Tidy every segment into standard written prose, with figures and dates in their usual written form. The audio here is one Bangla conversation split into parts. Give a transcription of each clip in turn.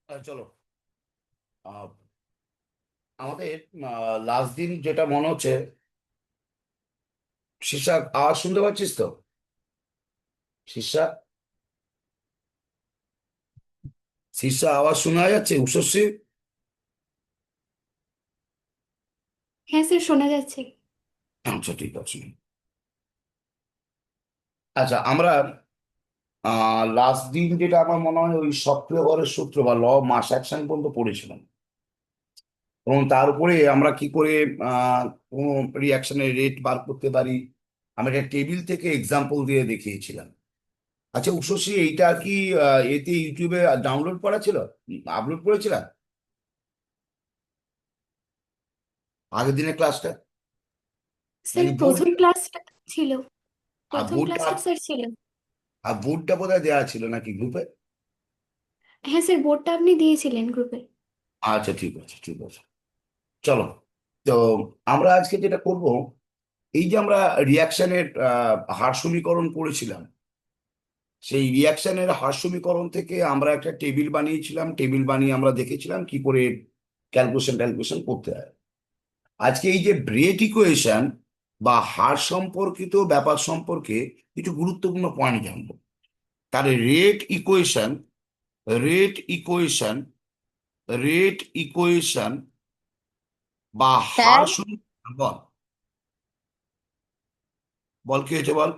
চলো। আহ, আমাদের লাস্ট দিন যেটা মনে হচ্ছে, শীর্ষা আওয়াজ শুনতে পাচ্ছিস তো? শীর্ষা, শীর্ষা আওয়াজ শোনা যাচ্ছে? উষসী? হ্যাঁ স্যার, শোনা যাচ্ছে। আচ্ছা, ঠিক আছে। আচ্ছা, আমরা লাস্ট দিন যেটা আমার মনে হয় ওই সক্রিয় করের সূত্র বা ল মাস অ্যাকশন পর্যন্ত পড়েছিলাম, এবং তার উপরে আমরা কি করে আহ কোনো রিয়াকশনের রেট বার করতে পারি, আমি একটা টেবিল থেকে এক্সাম্পল দিয়ে দেখিয়েছিলাম। আচ্ছা উষসী, এইটা কি এতে ইউটিউবে ডাউনলোড করা ছিল, আপলোড করেছিলাম আগের দিনের ক্লাসটা? স্যার নাকি বোর্ড? প্রথম ক্লাসটা ছিল, আর প্রথম বোর্ডটা, ক্লাসটা স্যার ছিল। আর বোর্ডটা বোধহয় দেওয়া ছিল নাকি গ্রুপে? হ্যাঁ স্যার, বোর্ডটা আপনি দিয়েছিলেন গ্রুপে। আচ্ছা, ঠিক আছে, ঠিক আছে। চলো। তো আমরা আজকে যেটা করব, এই যে আমরা রিয়াকশনের হার সমীকরণ করেছিলাম, সেই রিয়াকশনের হার সমীকরণ থেকে আমরা একটা টেবিল বানিয়েছিলাম, টেবিল বানিয়ে আমরা দেখেছিলাম কি করে ক্যালকুলেশন ট্যালকুলেশন করতে হয়। আজকে এই যে রেট ইকুয়েশন বা হার সম্পর্কিত ব্যাপার সম্পর্কে কিছু গুরুত্বপূর্ণ পয়েন্ট জানবো। তাহলে রেট ইকুয়েশন রেট ইকুয়েশন বা হার স্যার সমীকরণ। বল, বল কি হয়েছে বল।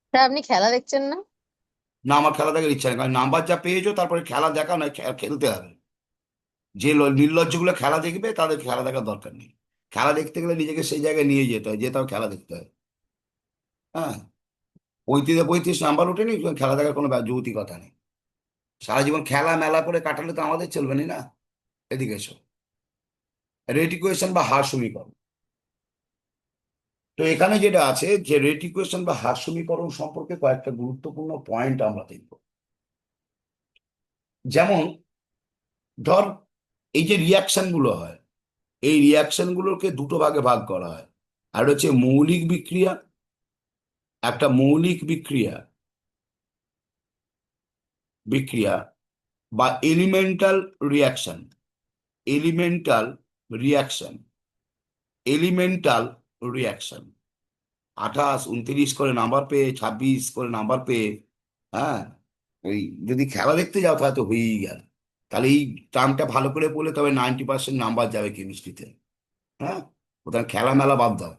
স্যার আপনি খেলা দেখছেন না? না, আমার খেলা দেখার ইচ্ছা নেই, কারণ নাম্বার যা পেয়েছো তারপরে খেলা দেখা নয়, খেলতে হবে। যে নির্লজ্জগুলো খেলা দেখবে তাদের খেলা দেখার দরকার নেই। খেলা দেখতে গেলে নিজেকে সেই জায়গায় নিয়ে যেতে হয়, যেতে হবে, খেলা দেখতে হয়। হ্যাঁ, 35-35 নাম্বার ওঠেনি, খেলা দেখার কোনো যৌক্তিকতা নেই। সারা জীবন খেলা মেলা করে কাটালে তো আমাদের চলবে না। এদিকে এসো, রেট ইকুয়েশন বা হার সমীকরণ। তো এখানে যেটা আছে যে রেট ইকুয়েশন বা হার সমীকরণ সম্পর্কে কয়েকটা গুরুত্বপূর্ণ পয়েন্ট আমরা দেখব। যেমন ধর, এই যে রিয়াকশন গুলো হয়, এই রিয়াকশন গুলোকে দুটো ভাগে ভাগ করা হয়। আর হচ্ছে মৌলিক বিক্রিয়া, একটা মৌলিক বিক্রিয়া বিক্রিয়া বা elemental reaction. Elemental reaction elemental reaction 28-29 করে নাম্বার পেয়ে, 26 করে নাম্বার পেয়ে, হ্যাঁ, ওই যদি খেলা দেখতে যাও তাহলে তো হয়েই গেল। তাহলে এই টার্মটা ভালো করে পড়লে তবে 90% নাম্বার যাবে কেমিস্ট্রিতে। হ্যাঁ, ওখানে খেলা মেলা বাদ দাও,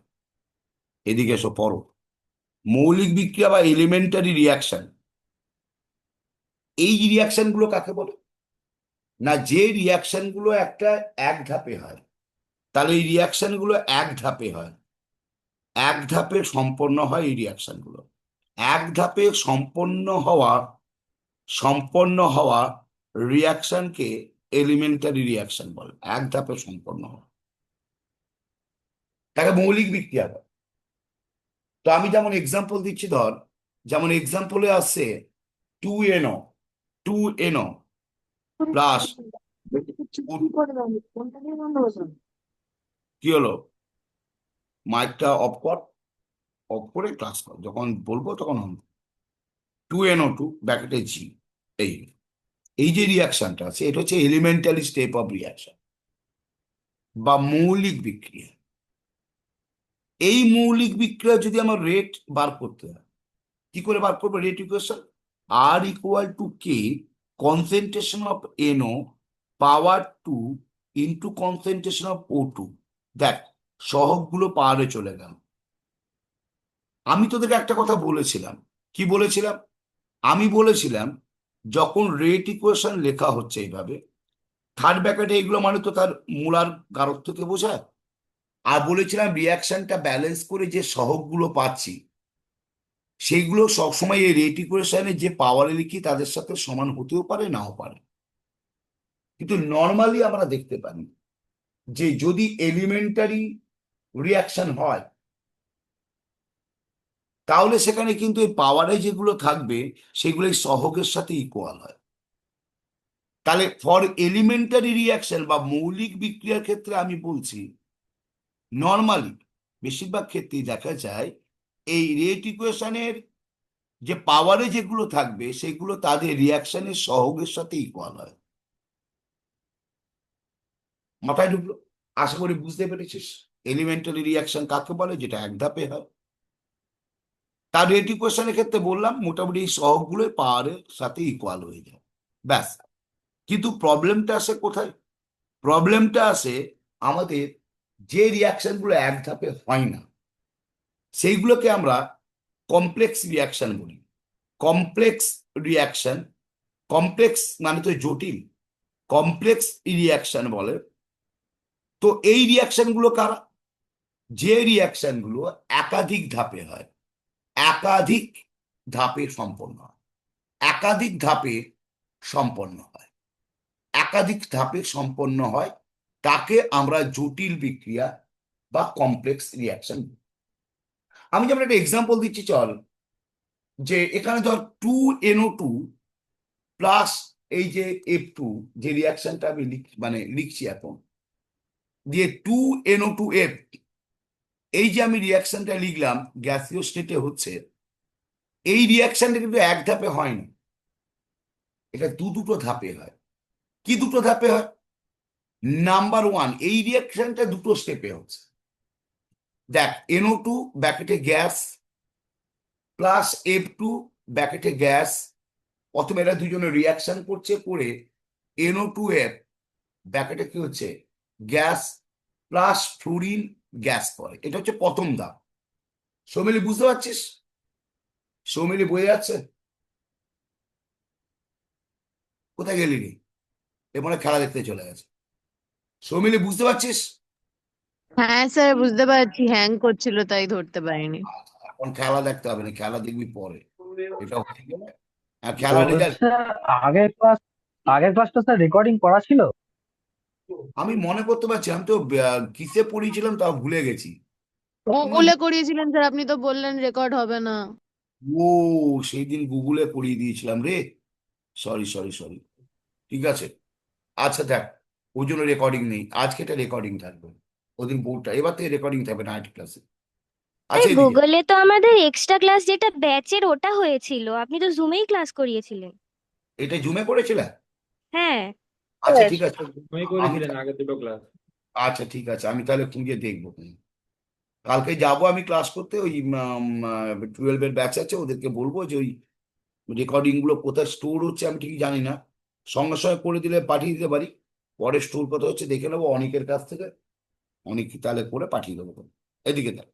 এদিকে এসো পড়ো। মৌলিক বিক্রিয়া বা এলিমেন্টারি রিয়াকশন, এই রিয়াকশন গুলো কাকে বলে? না, যে রিয়াকশন গুলো একটা এক ধাপে হয়, তাহলে এই রিয়াকশন গুলো এক ধাপে হয়, এক ধাপে সম্পন্ন হয় এই রিয়াকশন গুলো। এক ধাপে সম্পন্ন হওয়া রিয়াকশনকে এলিমেন্টারি রিয়াকশন বলে, এক ধাপে সম্পন্ন হওয়া, তাকে মৌলিক বিক্রিয়া বলে। তো আমি যেমন এক্সাম্পল দিচ্ছি, ধর, যেমন এক্সাম্পলে আসছে 2NO, 2NO প্লাস, কি হলো? মাইকটা অফ কর, অফ করে ক্লাস কর, যখন বলবো তখন অন। 2NO2 ব্র্যাকেটে জি। এই এই যে রিয়াকশনটা আছে এটা হচ্ছে এলিমেন্টারি স্টেপ অফ রিয়াকশন বা মৌলিক বিক্রিয়া। এই মৌলিক বিক্রিয়া যদি আমার রেট বার করতে হয়, কি করে বার করবো rate equation? R = K concentration of NO power 2 into concentration of O2। দেখ, সহগগুলো পাওয়ারে চলে গেল। আমি তোদেরকে একটা কথা বলেছিলাম, কি বলেছিলাম? আমি বলেছিলাম যখন রেট ইকুয়েশন লেখা হচ্ছে এইভাবে, থার্ড ব্র্যাকেটে এগুলো মানে তো তার মূলার গারত্বকে বোঝায়। আর বলেছিলাম রিয়াকশনটা ব্যালেন্স করে যে সহগগুলো পাচ্ছি সেইগুলো সবসময় এই রেট ইকুয়েশনে যে পাওয়ারে লিখি তাদের সাথে সমান হতেও পারে, নাও পারে। কিন্তু নর্মালি আমরা দেখতে পারি যে যদি এলিমেন্টারি রিয়াকশন হয়, তাহলে সেখানে কিন্তু এই পাওয়ারে যেগুলো থাকবে সেগুলো এই সহগের সাথে ইকুয়াল হয়। তাহলে ফর এলিমেন্টারি রিয়াকশন বা মৌলিক বিক্রিয়ার ক্ষেত্রে আমি বলছি, নর্মালি বেশিরভাগ ক্ষেত্রেই দেখা যায় এই রেট ইকুয়েশনের যে পাওয়ারে যেগুলো থাকবে সেগুলো তাদের রিয়াকশনের সহগের সাথে ইকুয়াল হয়। মাথায় ঢুকলো? আশা করি বুঝতে পেরেছিস এলিমেন্টারি রিয়াকশন কাকে বলে, যেটা এক ধাপে হয়। তার রেট ইকুয়েশনের ক্ষেত্রে বললাম মোটামুটি এই সহগগুলোই পাওয়ারের সাথে ইকুয়াল হয়ে যায়, ব্যাস। কিন্তু প্রবলেমটা আসে কোথায়? প্রবলেমটা আসে আমাদের যে রিয়াকশনগুলো এক ধাপে হয় না, সেইগুলোকে আমরা কমপ্লেক্স রিয়াকশন বলি। কমপ্লেক্স রিয়াকশন, কমপ্লেক্স মানে তো জটিল, কমপ্লেক্স রিয়াকশন বলে। তো এই রিয়াকশনগুলো কারা? যে রিয়াকশনগুলো একাধিক ধাপে হয়, একাধিক ধাপে সম্পন্ন হয়, একাধিক ধাপে সম্পন্ন হয়, একাধিক ধাপে সম্পন্ন হয়, তাকে আমরা জটিল বিক্রিয়া বা কমপ্লেক্স রিয়াকশন। আমি যেমন একটা এক্সাম্পল দিচ্ছি, চল, যে এখানে ধর 2NO2 প্লাস এই যে F2, যে রিয়াকশনটা আমি মানে লিখছি এখন, দিয়ে 2NO2F, এই যে আমি রিয়াকশনটা লিখলাম গ্যাসীয় স্টেটে হচ্ছে, এই রিয়াকশনটা কিন্তু এক ধাপে হয় না, এটা দুটো ধাপে হয়। কি দুটো ধাপে হয়? নাম্বার ওয়ান, এই রিয়াকশনটা দুটো স্টেপে হচ্ছে। দেখ, NO2 ব্যাকেটে গ্যাস প্লাস F2 ব্যাকেটে গ্যাস, প্রথমে এরা দুজনে রিয়াকশন করছে, করে NO2F ব্যাকেটে কি হচ্ছে, গ্যাস প্লাস ফ্লুরিন গ্যাস করে। এটা হচ্ছে প্রথম ধাপ। সৌমিলি বুঝতে পারছিস? সৌমিলি বোঝা যাচ্ছে? কোথায় গেলি রে? এরপরে খেলা দেখতে চলে গেছে। সৌমিলি বুঝতে পারছিস? হ্যাঁ স্যার, বুঝতে পারছি, হ্যাং করছিল তাই ধরতে পারিনি। এখন খেলা দেখতে হবে না, খেলা দেখবি পরে, এটা হয়ে গেলে। আর খেলা রেজাল্ট বলছে আগের ক্লাস আগের ক্লাসটা স্যার রেকর্ডিং করা ছিল। আমি মনে করতে পারছি, আমি তো কিসে পড়িয়েছিলাম তাও ভুলে গেছি। গুগলে করিয়েছিলেন স্যার, আপনি তো বললেন রেকর্ড হবে না। ও, সেই দিন গুগলে পড়িয়ে দিয়েছিলাম রে, সরি সরি সরি। ঠিক আছে, আচ্ছা দেখ, ওই জন্য রেকর্ডিং নেই, আজকে এটা রেকর্ডিং থাকবে। ওদিন বোর্ডটা, এবার থেকে রেকর্ডিং থাকবে না আর্ট ক্লাসে। আরে আচ্ছা এদিকে, গুগলে তো আমাদের এক্সট্রা ক্লাস যেটা ব্যাচের ওটা হয়েছিল, আপনি তো জুমেই ক্লাস করিয়েছিলেন। এটা জুমে করেছিলে? হ্যাঁ। আচ্ছা ঠিক আছে, তুমি আমি, করেছিলেন আগের দুটো ক্লাস। আচ্ছা ঠিক আছে, আমি তাহলে খুঁজে দেখবো। কালকে যাব আমি ক্লাস করতে, ওই 12-এর ব্যাচ আছে, ওদেরকে বলবো যে ওই রেকর্ডিং গুলো কোথায় স্টোর হচ্ছে আমি ঠিক জানি না, সঙ্গে সঙ্গে করে দিলে পাঠিয়ে দিতে পারি। পরে স্টোর কোথায় হচ্ছে দেখে নেবো অনেকের কাছ থেকে, অনেক তাহলে করে পাঠিয়ে দেবো। এদিকে দেখ,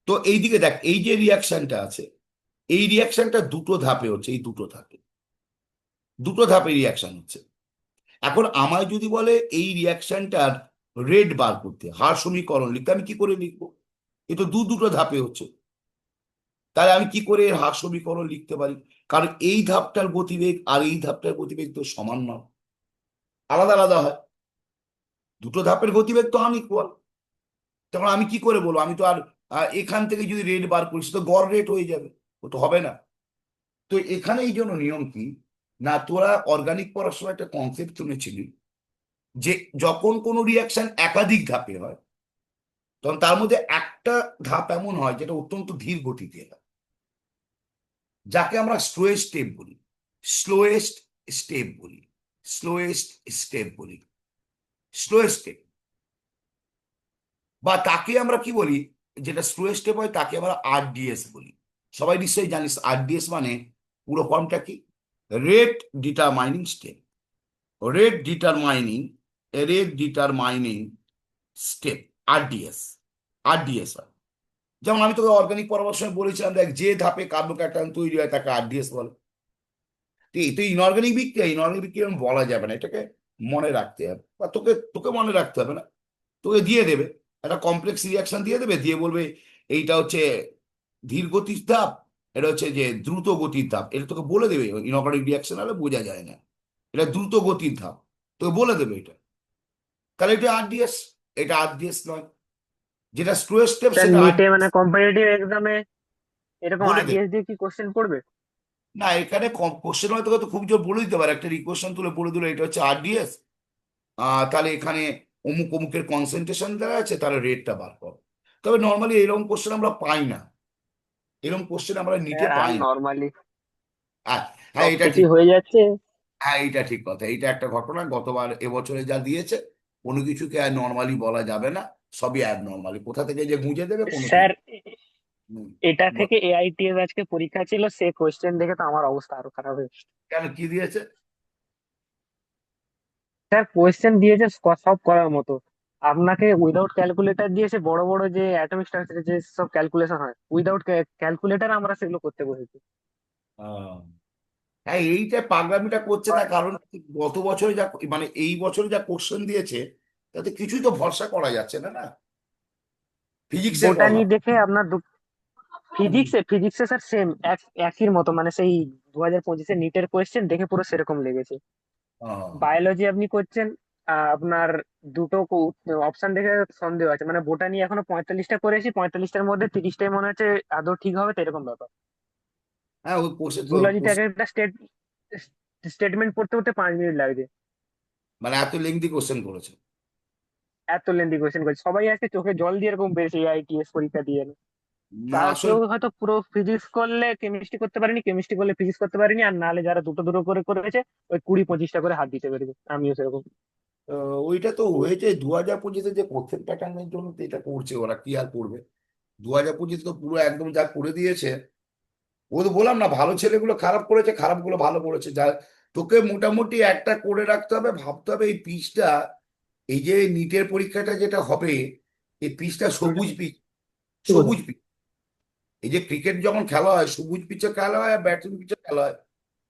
তো এইদিকে দেখ, এই যে রিয়াকশনটা আছে, এই রিয়াকশনটা দুটো ধাপে হচ্ছে, এই দুটো ধাপে, দুটো ধাপে রিয়াকশন হচ্ছে। এখন আমায় যদি বলে এই রিয়াকশনটার রেট বার করতে, হার সমীকরণ লিখতে, আমি কি করে লিখবো? এ তো দুটো ধাপে হচ্ছে, তাহলে আমি কি করে এর হার সমীকরণ লিখতে পারি? কারণ এই ধাপটার গতিবেগ আর এই ধাপটার গতিবেগ তো সমান নয়, আলাদা আলাদা হয়। দুটো ধাপের গতিবেগ তো আনইকুয়াল। তখন আমি কি করে বলবো? আমি তো আর এখান থেকে যদি রেট বার করি, সে তো গড় রেট হয়ে যাবে, ও তো হবে না। তো এখানে এই জন্য নিয়ম কি, না তোরা অর্গানিক পড়ার সময় একটা কনসেপ্ট শুনেছিলি, যে যখন কোনো রিয়াকশন একাধিক ধাপে হয়, তখন তার মধ্যে একটা ধাপ এমন হয় যেটা অত্যন্ত ধীর গতিতে হয়, যাকে আমরা স্লোয়েস্ট স্টেপ বলি, স্লোয়েস্ট স্টেপ বলি, স্লোয়েস্ট স্টেপ বলি, স্লোয়েস্ট স্টেপ। বা তাকে আমরা কি বলি, যেটা স্লোয়েস্ট স্টেপ হয় তাকে আমরা RDS বলি। সবাই নিশ্চয়ই জানিস RDS মানে পুরো ফর্মটা কি, rate determining step, rate determining, rate determining step, RDS, RDS হয়। যেমন আমি তোকে অর্গানিক পরামর্শ বলেছিলাম, দেখ যে ধাপে কার্বোক্যাটায়ন তৈরি হয় তাকে RDS বলে। তো এই তো ইনঅর্গানিক বিক্রিয়া, ইনঅর্গানিক বিক্রিয়া বলা যাবে না, এটাকে মনে রাখতে হবে, বা তোকে তোকে মনে রাখতে হবে না, তোকে দিয়ে দেবে একটা কমপ্লেক্স রিয়াকশন দিয়ে দেবে, দিয়ে বলবে এইটা হচ্ছে ধীর গতির ধাপ, এটা হচ্ছে যে দ্রুত গতির ধাপ, এটা তোকে বলে দেবে। ইনঅর্গানিক রিয়াকশন হলে বোঝা যায় না, এটা দ্রুত গতির ধাপ, তোকে বলে দেবে এটা। তাহলে এটা RDS, এটা RDS নয়। যেটা স্লো স্টেপ স্যার সেটা নিটে RDS মানে কম্পিটিটিভ এক্সামে এরকম বলে দেবে। আরডিএস দিয়ে কি কোশ্চেন পড়বে? না, এখানে কোশ্চেন হয়তো তোকে খুব জোর বলে দিতে পারে, একটা ইকুয়েশন তুলে বলে দিল এটা হচ্ছে RDS, তাহলে এখানে অমুক অমুকের কনসেন্ট্রেশন দেওয়া আছে, তাহলে রেটটা বার কর। তবে নর্মালি এরকম কোশ্চেন আমরা পাই না, এরকম কোশ্চেন আমরা নিটে স্যার আর পাই না। নর্মালি হ্যাঁ, হ্যাঁ সব এটা কিছু ঠিক, হয়ে যাচ্ছে। হ্যাঁ এইটা ঠিক কথা, এইটা একটা ঘটনা, গতবার এবছরে যা দিয়েছে কোনো কিছুকে আর নর্মালি বলা যাবে না, সবই অ্যাবনর্মালি। কোথা থেকে যে গুঁজে দেবে কোনো ঠিক স্যার নেই। এটা বল, থেকে এআইটিএস আজকে পরীক্ষা ছিল, সে কোয়েশ্চেন দেখে তো আমার অবস্থা আরো খারাপ হয়েছে। কেন কি দিয়েছে? স্যার কোয়েশ্চেন দিয়েছে সব করার মতো। আপনাকে উইদাউট ক্যালকুলেটর দিয়েছে, বড় বড় যে অ্যাটমিক স্ট্রাকচারে যে সব ক্যালকুলেশন হয়, উইদাউট ক্যালকুলেটর আমরা সেগুলো করতে বসেছি। আহ, হ্যাঁ, এইটা পাগলামিটা করছে, তার কারণ কি, গত বছরে যা মানে এই বছরে যা কোশ্চেন দিয়েছে তাতে কিছুই তো ভরসা করা যাচ্ছে না, না ফিজিক্সের বোটানি কথা। দেখে আপনার হুম। ফিজিক্সে স্যার সেম একই মতো, মানে সেই 2025-এর নিটের কোয়েশ্চেন দেখে পুরো সেরকম লেগেছে। আহ, বায়োলজি আপনি করছেন, আপনার দুটো অপশন দেখে সন্দেহ আছে, মানে বোটানি এখনো 45টা করেছি, 45টার মধ্যে 30টাই মনে হচ্ছে আদৌ ঠিক হবে, তো এরকম ব্যাপার। হ্যাঁ, ওই কোশ্চেন জুলজিতে এক একটা স্টেটমেন্ট পড়তে পড়তে 5 মিনিট লাগছে। মানে এত লেংদি কোশ্চেন করেছে। এত লেন্দি কোয়েশ্চেন করছে, সবাই আজকে চোখে জল দিয়ে এরকম বেরিয়েছে আইটিএস পরীক্ষা দিয়ে। না আসলে কেউ হয়তো পুরো ফিজিক্স করলে কেমিস্ট্রি করতে পারেনি, কেমিস্ট্রি করলে ফিজিক্স করতে পারেনি, আর নাহলে যারা দুটো দুটো করে করেছে ওই 20-25টা করে হাত দিতে পেরেছে, আমিও সেরকম। ওইটা তো হয়েছে 2025-এ যে কোশ্চেন প্যাটার্নের জন্য তো এটা করছে, ওরা কি আর করবে। 2025 তো পুরো একদম যা করে দিয়েছে। ও তো বললাম না, ভালো ছেলেগুলো খারাপ করেছে, খারাপগুলো ভালো করেছে। যা তোকে মোটামুটি একটা করে রাখতে হবে, ভাবতে হবে এই পিচটা, এই যে নিটের পরীক্ষাটা যেটা হবে, এই পিচটা সবুজ পিচ, সবুজ পিচ। এই যে ক্রিকেট যখন খেলা হয় সবুজ পিচে খেলা হয় আর ব্যাটিং পিচে খেলা হয়,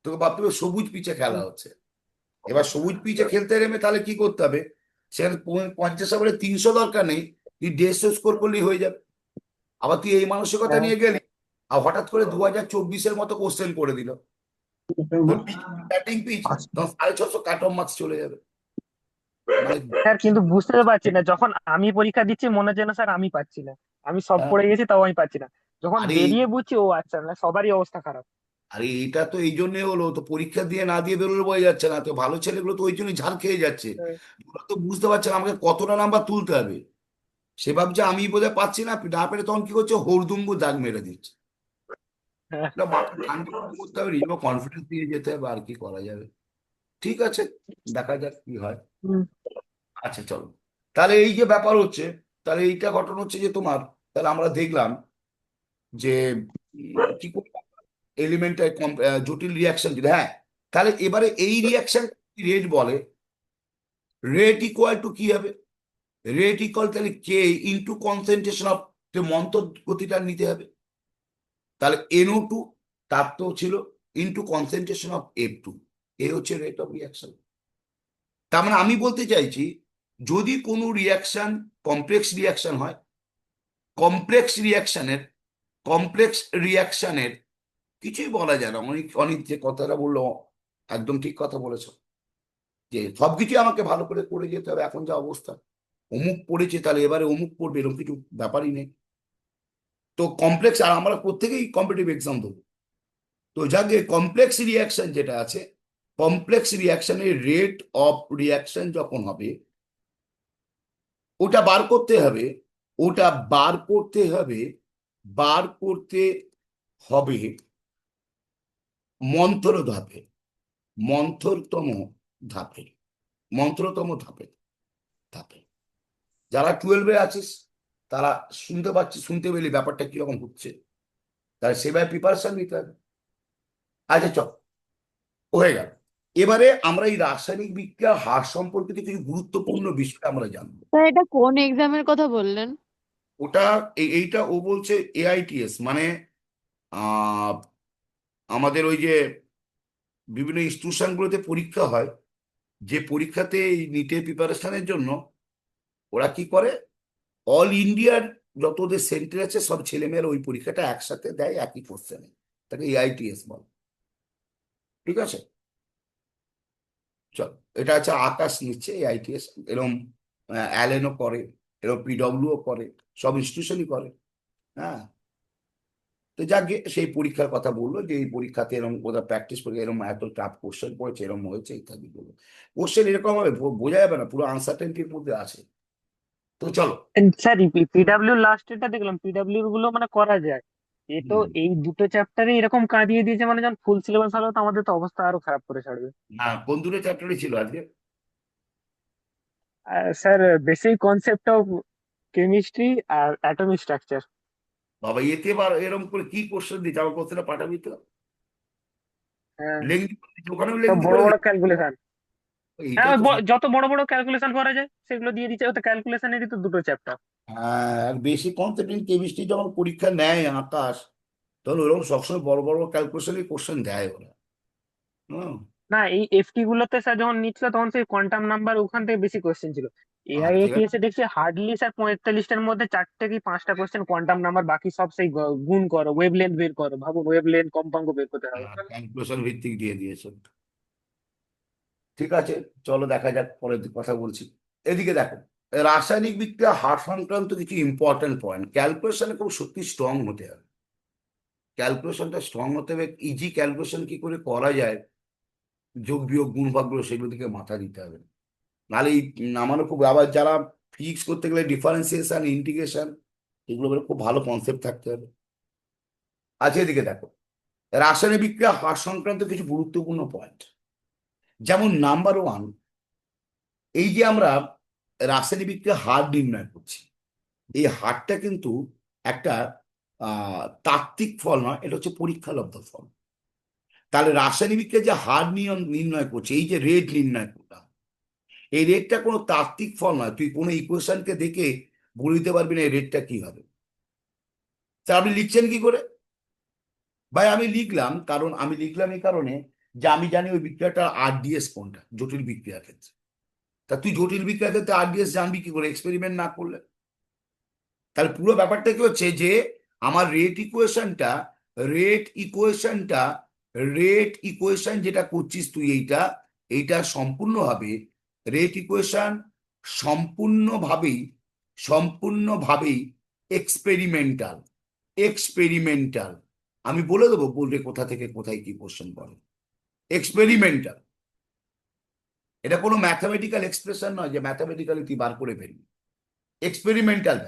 তোকে ভাবতে হবে সবুজ পিচে খেলা হচ্ছে। এবার সবুজ পিচে খেলতে নেমে তাহলে কি করতে হবে, সেখানে 50 ওভারে 300 দরকার নেই, তুই 150 স্কোর করলেই হয়ে যাবে। আবার তুই এই মানসিকতা হ্যাঁ। নিয়ে গেলি, আর হঠাৎ করে 2024-এর মতো কোশ্চেন করে দিল, তোর পিচ ব্যাটিং পিচ, তখন 650 কাট অফ মার্কস চলে যাবে। মানে স্যার কিন্তু বুঝতে তো পারছি না, যখন আমি পরীক্ষা দিচ্ছি মনে হচ্ছে না স্যার আমি পাচ্ছি না, আমি সব আহ, পড়ে গেছি তাও আমি পাচ্ছি না, যখন আরে বেরিয়ে বুঝছি ও আচ্ছা না, সবারই অবস্থা খারাপ। আরে এটা তো এই জন্যই হলো, তো পরীক্ষা দিয়ে না দিয়ে বেরোলে বোঝা যাচ্ছে না, তো ভালো ছেলেগুলো তো ওই জন্যই ঝাড় খেয়ে যাচ্ছে। ওরা তো বুঝতে পারছে না আমাকে কতটা নাম্বার তুলতে হবে। সে ভাবছে আমি বোধহয় পাচ্ছি না, না পেরে তখন কি করছে, হরদুম্বু দাগ মেরে দিচ্ছে। হ্যাঁ। না, মাথা ঠান্ডা করতে হবে, নিজেকে কনফিডেন্স দিয়ে যেতে হবে, আর কি করা যাবে। ঠিক আছে, দেখা যাক কি হয়। হুম। আচ্ছা চলো, তাহলে এই যে ব্যাপার হচ্ছে, তাহলে এইটা ঘটনা হচ্ছে যে তোমার, তাহলে আমরা দেখলাম যে কি করে এলিমেন্টারি জটিল রিয়াকশন যদি, হ্যাঁ, তাহলে এবারে এই রিয়াকশন রেট বলে, রেট ইকুয়াল টু কি হবে, রেট ইকুয়াল তাহলে কে ইন্টু কনসেন্ট্রেশন অফ, মন্তর গতিটা নিতে হবে। তাহলে NO2 তার তো ছিল ইন্টু কনসেন্ট্রেশন অফ F2, এই হচ্ছে রেট অফ রিয়াকশন। তার মানে আমি বলতে চাইছি, যদি কোনো রিয়াকশন কমপ্লেক্স রিয়াকশন হয়, কমপ্লেক্স রিয়াকশনের কমপ্লেক্স রিয়াকশনের কিছুই বলা যায় না। অনেক অনেক যে কথাটা বললো, একদম ঠিক কথা বলেছো, যে সবকিছু আমাকে ভালো করে করে যেতে হবে। এখন যা অবস্থা, অমুক পড়েছে তাহলে এবারে অমুক পড়বে, এরকম কিছু ব্যাপারই নেই। তো কমপ্লেক্স, আর আমরা প্রত্যেকেই কম্পিটিটিভ এক্সাম দেবো, তো যাকে কমপ্লেক্স রিয়াকশন যেটা আছে, কমপ্লেক্স রিয়াকশনের রেট অফ রিয়াকশন যখন হবে, ওটা বার করতে হবে, ওটা বার করতে হবে, বার করতে হবে মন্থর ধাপে, মন্থরতম ধাপে, মন্থরতম ধাপে ধাপে। যারা 12-এ আছিস তারা শুনতে পাচ্ছি, শুনতে পেলে ব্যাপারটা কিরকম হচ্ছে, তারা সেভাবে প্রিপারেশন নিতে হবে। আচ্ছা চল, হয়ে গেল। এবারে আমরা এই রাসায়নিক বিক্রিয়ার হার সম্পর্কিত কিছু গুরুত্বপূর্ণ বিষয় আমরা জানবো। স্যার এটা কোন এক্সামের কথা বললেন? ওটা এইটা ও বলছে AITS, মানে আহ, আমাদের ওই যে বিভিন্ন ইনস্টিটিউশনগুলোতে পরীক্ষা হয়, যে পরীক্ষাতে এই নিটের প্রিপারেশনের জন্য ওরা কি করে, অল ইন্ডিয়ার যত ওদের সেন্টার আছে সব ছেলেমেয়েরা ওই পরীক্ষাটা একসাথে দেয় একই কোশ্চেনে, তাকে AITS বলে। ঠিক আছে, চল, এটা আছে আকাশ নিচ্ছে AITS, এরকম অ্যালেনও করে, এরকম PWও করে, সব ইনস্টিটিউশনই করে। হ্যাঁ, তো যাকে সেই পরীক্ষার কথা বললো, যে এই পরীক্ষাতে এরকম ওরা প্র্যাকটিস করে এরকম এত টাফ কোশ্চেন পড়েছে, এরকম হয়েছে ইত্যাদি বললো। কোশ্চেন এরকম হবে বোঝা যাবে না, পুরো আনসার্টেনটির মধ্যে আছে। তো চলো। স্যার পিডাব্লিউ লাস্টেরটা দেখলাম, পিডাব্লিউ গুলো মানে করা যায়, এ তো হুম। এই দুটো চ্যাপ্টারে এরকম কাঁদিয়ে দিয়েছে, মানে যখন ফুল সিলেবাস হলো তো আমাদের তো অবস্থা আরো খারাপ করে ছাড়বে। হ্যাঁ, কোন দুটো চ্যাপ্টারই ছিল আজকে? Sir basic concept of chemistry আর অ্যাটমিক স্ট্রাকচার। বাবা, এতে এবার এরকম করে কি কোশ্চেন দিচ্ছে, আমার কোশ্চেনটা পাঠাবি তো। হ্যাঁ, লেংদি করে দিচ্ছে, ওখানেও সব লেংদি বড় করে বড় দিচ্ছে। ক্যালকুলেশন। হ্যাঁ, এইটাই তো যত বড় বড় ক্যালকুলেশন করা যায় সেগুলো দিয়ে দিচ্ছে, ওতে ক্যালকুলেশনেরই তো দুটো চ্যাপ্টার। হ্যাঁ, আর বেশি কনসেপ্ট ইন কেমিস্ট্রি যখন পরীক্ষা নেয় আকাশ, তখন ওরকম সবসময় বড় বড় ক্যালকুলেশনই কোশ্চেন দেয় ওরা। হুম। না, এই এফটি গুলোতে স্যার যখন নিচ্ছিল তখন সেই কোয়ান্টাম নাম্বার ওখান থেকে বেশি কোশ্চেন ছিল। এআই ঠিক আছে। এসে দেখছি হার্ডলি স্যার 45টার মধ্যে 4টে কি 5টা কোশ্চেন কোয়ান্টাম নাম্বার, বাকি সব সেই গুণ করো, ওয়েভ লেন্থ বের করো, ভাবুন ওয়েভ লেন্থ কম্পাঙ্ক বের করতে হবে। ক্যালকুলেশন ভিত্তিক দিয়ে দিয়েছে। ঠিক আছে, চলো দেখা যাক, পরের কথা বলছি। এদিকে দেখো, রাসায়নিক বিক্রিয়া হার সংক্রান্ত কিছু ইম্পর্টেন্ট পয়েন্ট। ক্যালকুলেশনে খুব সত্যি স্ট্রং হতে হবে, ক্যালকুলেশনটা স্ট্রং হতে হবে। ইজি ক্যালকুলেশন কি করে করা যায়, যোগ বিয়োগ গুণ ভাগগুলো, সেগুলো দিকে মাথা দিতে হবে। নাহলে এই আমারও খুব, আবার যারা ফিক্স করতে গেলে ডিফারেন্সিয়েশন ইন্টিগ্রেশন, এগুলো বলে খুব ভালো কনসেপ্ট থাকতে হবে। আচ্ছা, এদিকে দেখো, রাসায়নিক বিক্রিয়া হার সংক্রান্ত কিছু গুরুত্বপূর্ণ পয়েন্ট। যেমন নাম্বার ওয়ান, এই যে আমরা রাসায়নিক বিক্রিয়া হার নির্ণয় করছি, এই হারটা কিন্তু একটা তাত্ত্বিক ফল নয়, এটা হচ্ছে পরীক্ষালব্ধ ফল। তাহলে রাসায়নিক বিক্রিয়া যে হার নির্ণয় করছে, এই যে রেট নির্ণয় করলাম, এই রেটটা কোনো তাত্ত্বিক ফল নয়। তুই কোনো ইকুয়েশনকে দেখে বলে দিতে পারবি না এই রেটটা কি হবে। তা আপনি লিখছেন কি করে? ভাই আমি লিখলাম, কারণ আমি লিখলাম এই কারণে যে আমি জানি ওই বিক্রিয়াটা আরডিএস কোনটা, জটিল বিক্রিয়ার ক্ষেত্রে। তা তুই জটিল বিক্রিয়ার ক্ষেত্রে আরডিএস জানবি কি করে এক্সপেরিমেন্ট না করলে? তাহলে পুরো ব্যাপারটা কি হচ্ছে যে আমার রেট ইকুয়েশনটা রেট ইকুয়েশন যেটা করছিস তুই, এইটা এইটা সম্পূর্ণভাবে রেট ইকুয়েশন সম্পূর্ণভাবেই সম্পূর্ণভাবেই এক্সপেরিমেন্টাল। এক্সপেরিমেন্টাল, আমি বলে দেবো বলতে কোথা থেকে কোথায় কি কোশ্চেন পড়ে। এক্সপেরিমেন্টাল, এটা কোনো ম্যাথামেটিক্যাল এক্সপ্রেশন নয় যে ম্যাথামেটিক্যালি তুই বার করে ফেলবি। এক্সপেরিমেন্টাল।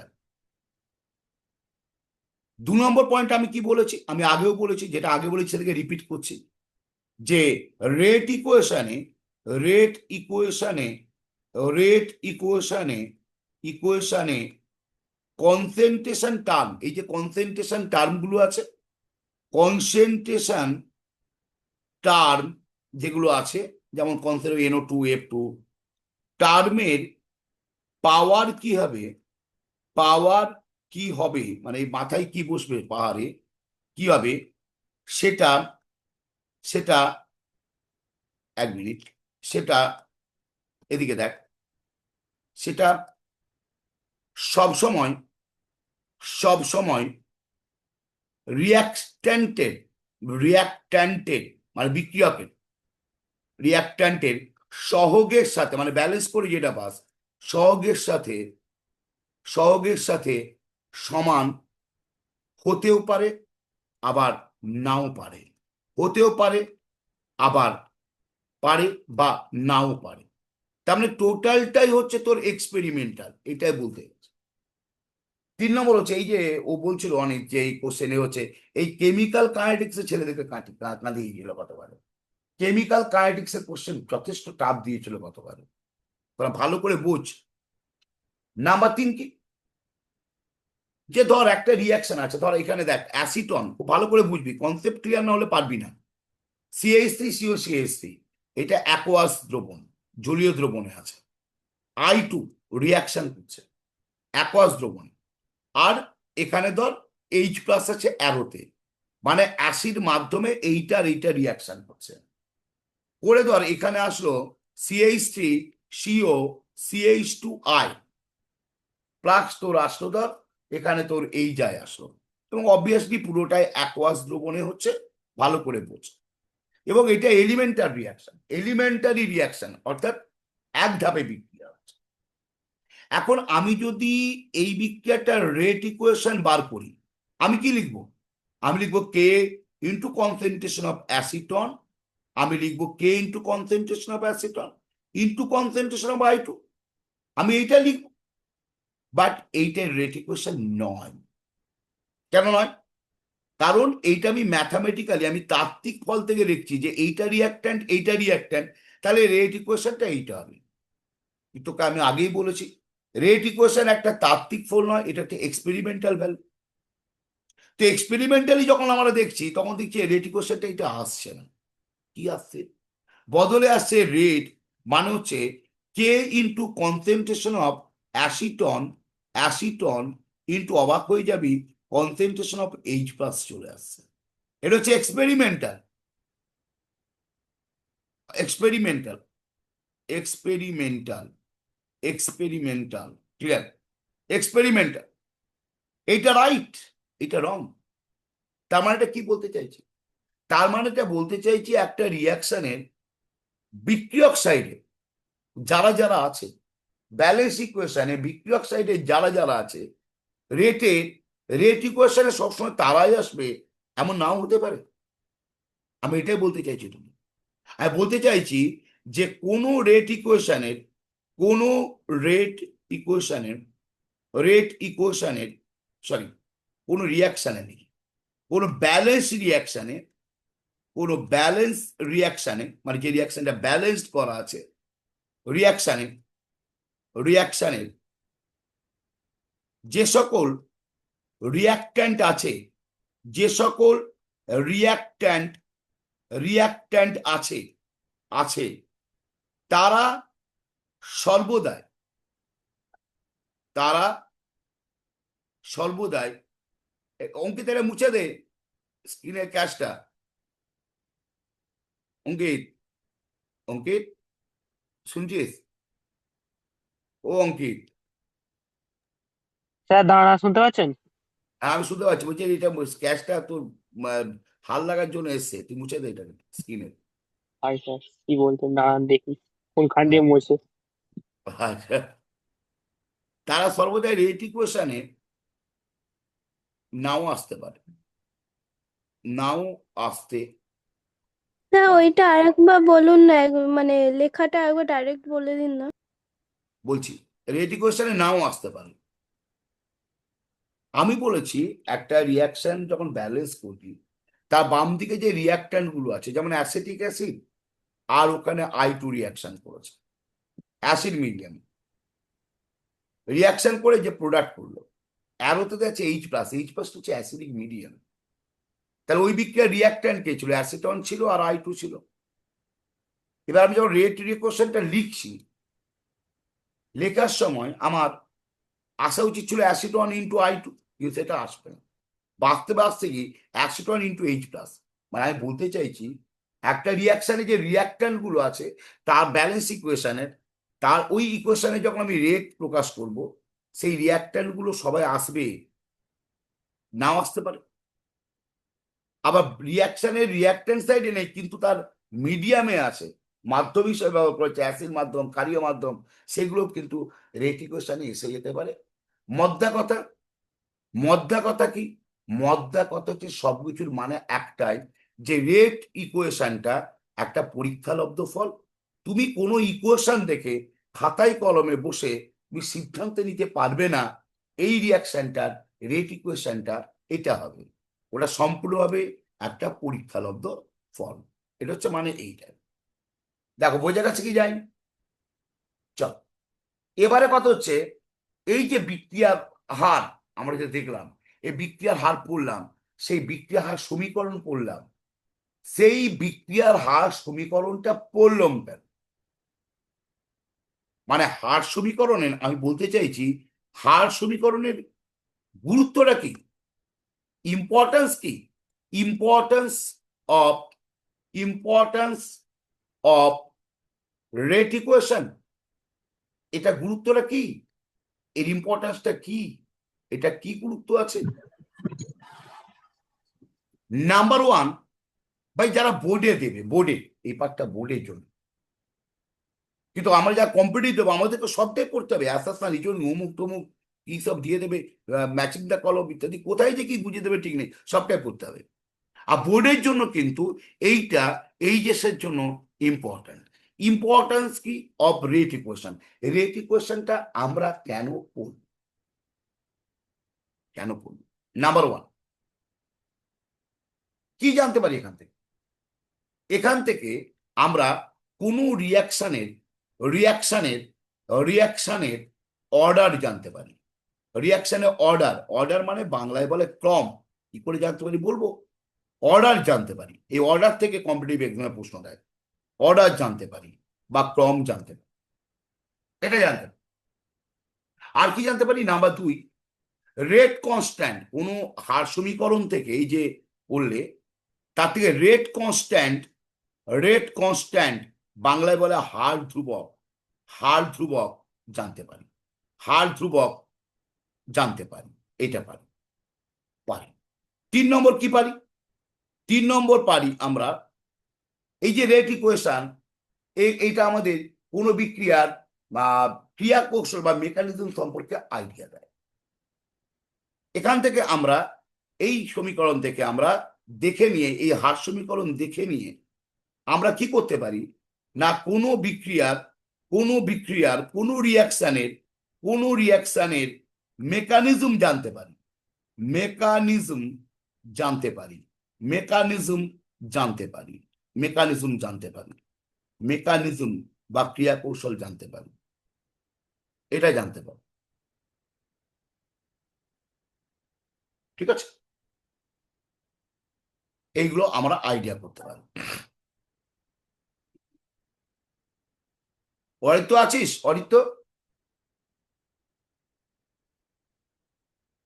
2 নম্বর পয়েন্ট আমি কি বলেছি, আমি আগেও বলেছি, যেটা আগে বলেছি সেটাকে রিপিট করছি, যে রেট ইকুয়েশনে রেট ইকুয়েশনে রেট ইকুয়েশনে ইকুয়েশনে কনসেন্ট্রেশন টার্ম, এই যে কনসেন্ট্রেশন টার্মগুলো আছে, কনসেন্ট্রেশন টার্ম যেগুলো আছে, যেমন কনসেন্ট্রেশন NO2 F2, টার্মের পাওয়ার কি হবে, পাওয়ার কি হবে, মানে এই মাথায় কি বসবে, পাহাড়ে কি হবে, সেটা সেটা 1 মিনিট, সেটা এদিকে দেখ, সেটা সবসময় সবসময় রিয়াক্ট্যান্টের রিয়াক্ট্যান্টের মানে বিক্রিয়কের রিয়াক্ট্যান্টের সহগের সাথে, মানে ব্যালেন্স করে যেটা পাস, সহগের সাথে সহগের সাথে সমান হতেও পারে, আবার নাও পারে। হতেও পারে, আবার পারে, বা নাও পারে। তার মানে টোটালটাই হচ্ছে তোর এক্সপেরিমেন্টাল, এটাই বলতে গেছে। 3 নম্বর হচ্ছে, এই যে ও বলছিল অনেক, যে এই কোশ্চেনে হচ্ছে এই কেমিক্যাল কাইনেটিক্সের ছেলেদেরকে কাঁদিয়ে গিয়েছিল গতবারে। কেমিক্যাল কাইনেটিক্সের কোশ্চেন যথেষ্ট টাফ দিয়েছিল গতবারে, তোরা ভালো করে বুঝ। নাম্বার 3 কি, যে ধর একটা রিয়াকশন আছে, ধর এখানে দেখ অ্যাসিটন, খুব ভালো করে বুঝবি, কনসেপ্ট ক্লিয়ার না হলে পারবি না। CH3COCH3, এটা অ্যাকোয়াস দ্রবণ, জলীয় দ্রবণে আছে। I2 রিয়াকশন করছে অ্যাকোয়াস দ্রবণ, আর এখানে ধর H+ আছে অ্যারোতে, মানে অ্যাসিড মাধ্যমে এইটার এইটা রিয়াকশন করছে। করে ধর এখানে আসলো CH3CO CH2I প্লাস তোর আসলো ধর এখানে তোর এই যায় আসলো, এবং অবভিয়াসলি পুরোটাই অ্যাকোয়াস দ্রবণে হচ্ছে, ভালো করে বোঝ। এবং এটা এলিমেন্টারি রিয়াকশন, অর্থাৎ এক ধাপে বিক্রিয়া হচ্ছে। এখন আমি যদি এই বিক্রিয়াটার রেট ইকুয়েশন বার করি, আমি কি লিখব? আমি লিখবো K into concentration of acetone, আমি লিখবো K into concentration of acetone into concentration of I2, আমি এইটা লিখব। বাট এইটার রেট ইকুয়েশন নয়। কেন নয়? কারণ এইটা আমি ম্যাথামেটিক্যালি, আমি তাত্ত্বিক ফল থেকে লিখছি যে এইটা রিয়াক্ট্যান্ট, এইটা রিয়াক্ট্যান্ট, তাহলে রেট ইকুয়েশনটা এইটা হবে। তোকে আমি আগেই বলেছি রেট ইকুয়েশন একটা তাত্ত্বিক ফল নয়, এটা একটা এক্সপেরিমেন্টাল ভ্যালু। তো এক্সপেরিমেন্টালি যখন আমরা দেখছি তখন দেখছি রেট ইকুয়েশনটা এটা আসছে না। কি আসছে? বদলে আসছে রেট মানে হচ্ছে K into concentration of acetone, acetone into অবাক হয়ে যাবি কনসেন্ট্রেশন অফ এইচ প্লাস চলে আসছে। এটা হচ্ছে experimental, experimental, experimental, experimental, clear? Experimental. এটা রাইট, এটা রং। তার মানে এটা কি বলতে চাইছি? তার মানে এটা বলতে চাইছি একটা রিয়াকশনের বিক্রিয়ক সাইডে যারা যারা আছে, ব্যালেন্স ইকুয়েশনে বিক্রিয়ক সাইডে যারা যারা আছে, রেটে রেট ইকুয়েশনে সবসময় তারাই আসবে এমন নাও হতে পারে। আমি এটাই বলতে চাইছি। তুমি আমি বলতে চাইছি যে কোনো রেট ইকুয়েশনের, কোনো রেট ইকুয়েশনের, রেট ইকুয়েশনের, সরি, কোনো রিয়াকশানে নেই, কোনো ব্যালেন্স রিয়াকশানে, কোনো ব্যালেন্স রিয়াকশানে মানে যে রিয়াকশনটা ব্যালেন্সড করা আছে, রিয়াকশানে, রিয়াকশানের যে সকল রিয়াক্ট্যান্ট আছে, যে সকল রিয়াক্ট্যান্ট, রিয়াক্ট্যান্ট আছে, আছে তারা সর্বদাই, তারা সর্বদাই, অঙ্কিত এটা মুছে দে স্ক্রিনের ক্যাশটা। অঙ্কিত, অঙ্কিত শুনছিস? ও অঙ্কিত, স্যার দাঁড়া, শুনতে পাচ্ছেন? হ্যাঁ আমি শুনতে পাচ্ছি। বলছি এটা ক্যাশটা তোর হাল লাগার জন্য এসছে, তুই মুছে দে এটা স্ক্রিনে। হাই স্যার, কি বলছেন? দাঁড়ান দেখি কোনখান দিয়ে মুছে। আচ্ছা, তারা সর্বদাই রেট ইকুয়েশনে নাও আসতে পারে, নাও আসতে। না, ওইটা আরেকবার বলুন না, মানে লেখাটা একবার ডাইরেক্ট বলে দিন না। বলছি রেট ইকুয়েশনে নাও আসতে পারে। আমি বলেছি একটা রিয়াকশন যখন ব্যালেন্স করবি তার বাম দিকে যে রিয়াক্ট্যান্ট গুলো আছে, যেমন অ্যাসিটিক অ্যাসিড, আর ওখানে I2 রিয়াকশন করেছে অ্যাসিড মিডিয়াম, রিয়াকশন করে যে প্রোডাক্ট করলো, অ্যারোতে আছে এইচ প্লাস, এইচ প্লাস হচ্ছে অ্যাসিডিক মিডিয়াম। তাহলে ওই বিক্রিয়ার রিয়াক্ট্যান্ট কে ছিল? অ্যাসিটন ছিল আর I2 ছিল। এবার আমি যখন রেট ইকুয়েশনটা লিখছি, লেখার সময় আমার আসা উচিত ছিল অ্যাসিটন ইন্টু I2, কিন্তু সেটা আসবে না। বাস্তবে আসছে কি অ্যাসিটন ইন্টু এইচ প্লাস। মানে আমি বলতে চাইছি একটা রিয়াকশনে যে রিয়াক্ট্যান্ট গুলো আছে তার ব্যালেন্স ইকুয়েশনের, তার ওই ইকুয়েশনে যখন আমি রেট প্রকাশ করব, সেই রিয়াক্ট্যান্ট গুলো সবাই আসবে, নাও আসতে পারে। আবার রিয়াকশনের রিয়াক্ট্যান্ট সাইডে নেই কিন্তু তার মিডিয়ামে আছে, মাধ্যম হিসেবে ব্যবহার করেছে অ্যাসিড মাধ্যম, ক্ষারীয় মাধ্যম, সেগুলো কিন্তু রেট ইকুয়েশনে এসে যেতে পারে। মধ্যা কথা, মধ্যা কথা কি? মধ্যা কথা হচ্ছে সবকিছুর মানে একটাই, যে রেট ইকুয়েশনটা একটা পরীক্ষালব্ধ ফল। তুমি কোনো ইকুয়েশন দেখে খাতায় কলমে বসে তুমি সিদ্ধান্ত নিতে পারবে না এই রিয়াকশনটার রেট ইকুয়েশনটা এটা হবে। ওটা সম্পূর্ণভাবে একটা পরীক্ষালব্ধ ফল। এটা হচ্ছে মানে এইটা। দেখো বোঝা গেছে কি যায়নি? চল এবারে কথা হচ্ছে এই যে বিক্রিয়ার হার আমরা যে দেখলাম, এই বিক্রিয়ার হার পড়লাম, সেই বিক্রিয়ার হার সমীকরণ পড়লাম, সেই বিক্রিয়ার হার সমীকরণটা পড়লাম কেন? মানে হার সমীকরণের, আমি বলতে চাইছি হার সমীকরণের গুরুত্বটা কি, ইম্পর্টেন্স কি? Importance of, importance of rate equation, এটা গুরুত্বটা কি? এর ইম্পর্টেন্সটা কি? এটা কি গুরুত্ব আছে? নাম্বার ওয়ান, ভাই যারা বোর্ডে দেবে, বোর্ডে এই পার্টটা বোর্ডের জন্য, কিন্তু আমরা যা কম্পিটিটিভ দেবো আমাদেরকে সবটাই করতে হবে। আস্তে আস্তে নিজের অমুক টমুক কি সব দিয়ে দেবে, ম্যাচিং দ্য কলম ইত্যাদি, কোথায় যে কি বুঝিয়ে দেবে ঠিক নেই, সবটাই করতে হবে। আর বোর্ডের জন্য কিন্তু এইটা এইচএসের জন্য ইম্পর্ট্যান্ট। ইম্পর্টেন্স কি অফ রেট ইকুয়েশন? রেট ইকুয়েশনটা আমরা কেন পড়ব, কেন পড়ব? নাম্বার ওয়ান, কি জানতে পারি এখান থেকে? এখান থেকে আমরা কোনো রিয়াকশনের, রিয়াকশনের রিয়াকশনের অর্ডার জানতে পারি। রিয়াকশনের অর্ডার, অর্ডার মানে বাংলায় বলে ক্রম। কি করে জানতে পারি বলবো? অর্ডার জানতে পারি। এই অর্ডার থেকে কম্পিটিটিভ এক্সামে প্রশ্ন দেয়, অর্ডার জানতে পারি বা ক্রম জানতে পারি, এটা জানতে পারি। আর কি জানতে পারি? Number 2, rate constant. কোনো হার সমীকরণ থেকে, এই যে বললে তার থেকে রেট কনস্ট্যান্ট বাংলায় বলে হার ধ্রুবক, হার ধ্রুবক জানতে পারি, হার ধ্রুবক জানতে পারি, এটা পারি। 3 নম্বর কি পারি? 3 নম্বর পারি আমরা এই যে রেট ইকুয়েশন, এইটা আমাদের কোনো বিক্রিয়ার বা ক্রিয়া কৌশল বা মেকানিজম সম্পর্কে আইডিয়া দেয়। এখান থেকে আমরা এই সমীকরণ থেকে আমরা দেখে নিয়ে, এই হার সমীকরণ দেখে নিয়ে আমরা কি করতে পারি না, কোনো রিয়াকশনের মেকানিজম জানতে পারি, মেকানিজম জানতে পারি, মেকানিজম বা ক্রিয়া কৌশল জানতে পারি, এটা জানতে পারি। ঠিক আছে, এইগুলো আমরা আইডিয়া করতে পারি। অরিত্য আছিস?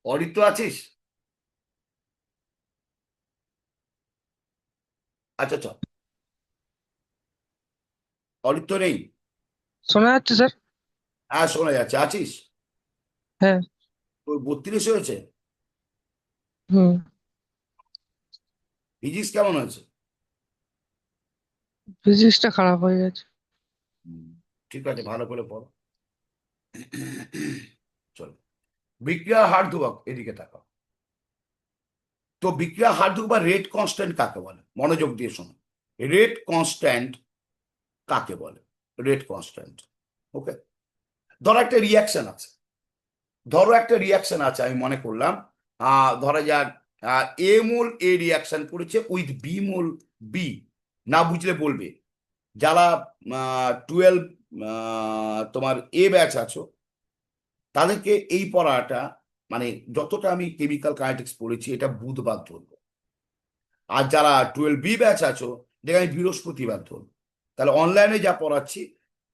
অরিত্য আছিস? আচ্ছা চল, অরিত্য নেই? শোনা যাচ্ছে স্যার? হ্যাঁ শোনা যাচ্ছে। আছিস? হ্যাঁ। তোর 32 হয়েছে? হুম। ফিজিক্স কেমন হয়েছে? ফিজিক্সটা খারাপ হয়ে গেছে। ঠিক আছে, ভালো করে পড়ো। চলো, বিক্রিয়া হার ধ্রুবক, এদিকে তাকাও। তো বিক্রিয়া হার ধ্রুবক বা রেট কনস্ট্যান্ট কাকে বলে? মনোযোগ দিয়ে শোনো। রেট কনস্ট্যান্ট কাকে বলে? Rate constant. ওকে, ধরো একটা রিয়াকশন আছে, আমি মনে করলাম ধরা যাক এ মোল এ রিয়াকশন করেছে উইথ বি মোল বি। না বুঝলে বলবে। যারা 12 তোমার এ ব্যাচ আছো তাদেরকে এই পড়াটা, মানে যতটা আমি কেমিক্যাল কাইনেটিক্স পড়েছি এটা বুধবার ধরবো। আর যারা 12 বি ব্যাচ আছো যেটা আমি বৃহস্পতিবার ধরবো। তাহলে অনলাইনে যা পড়াচ্ছি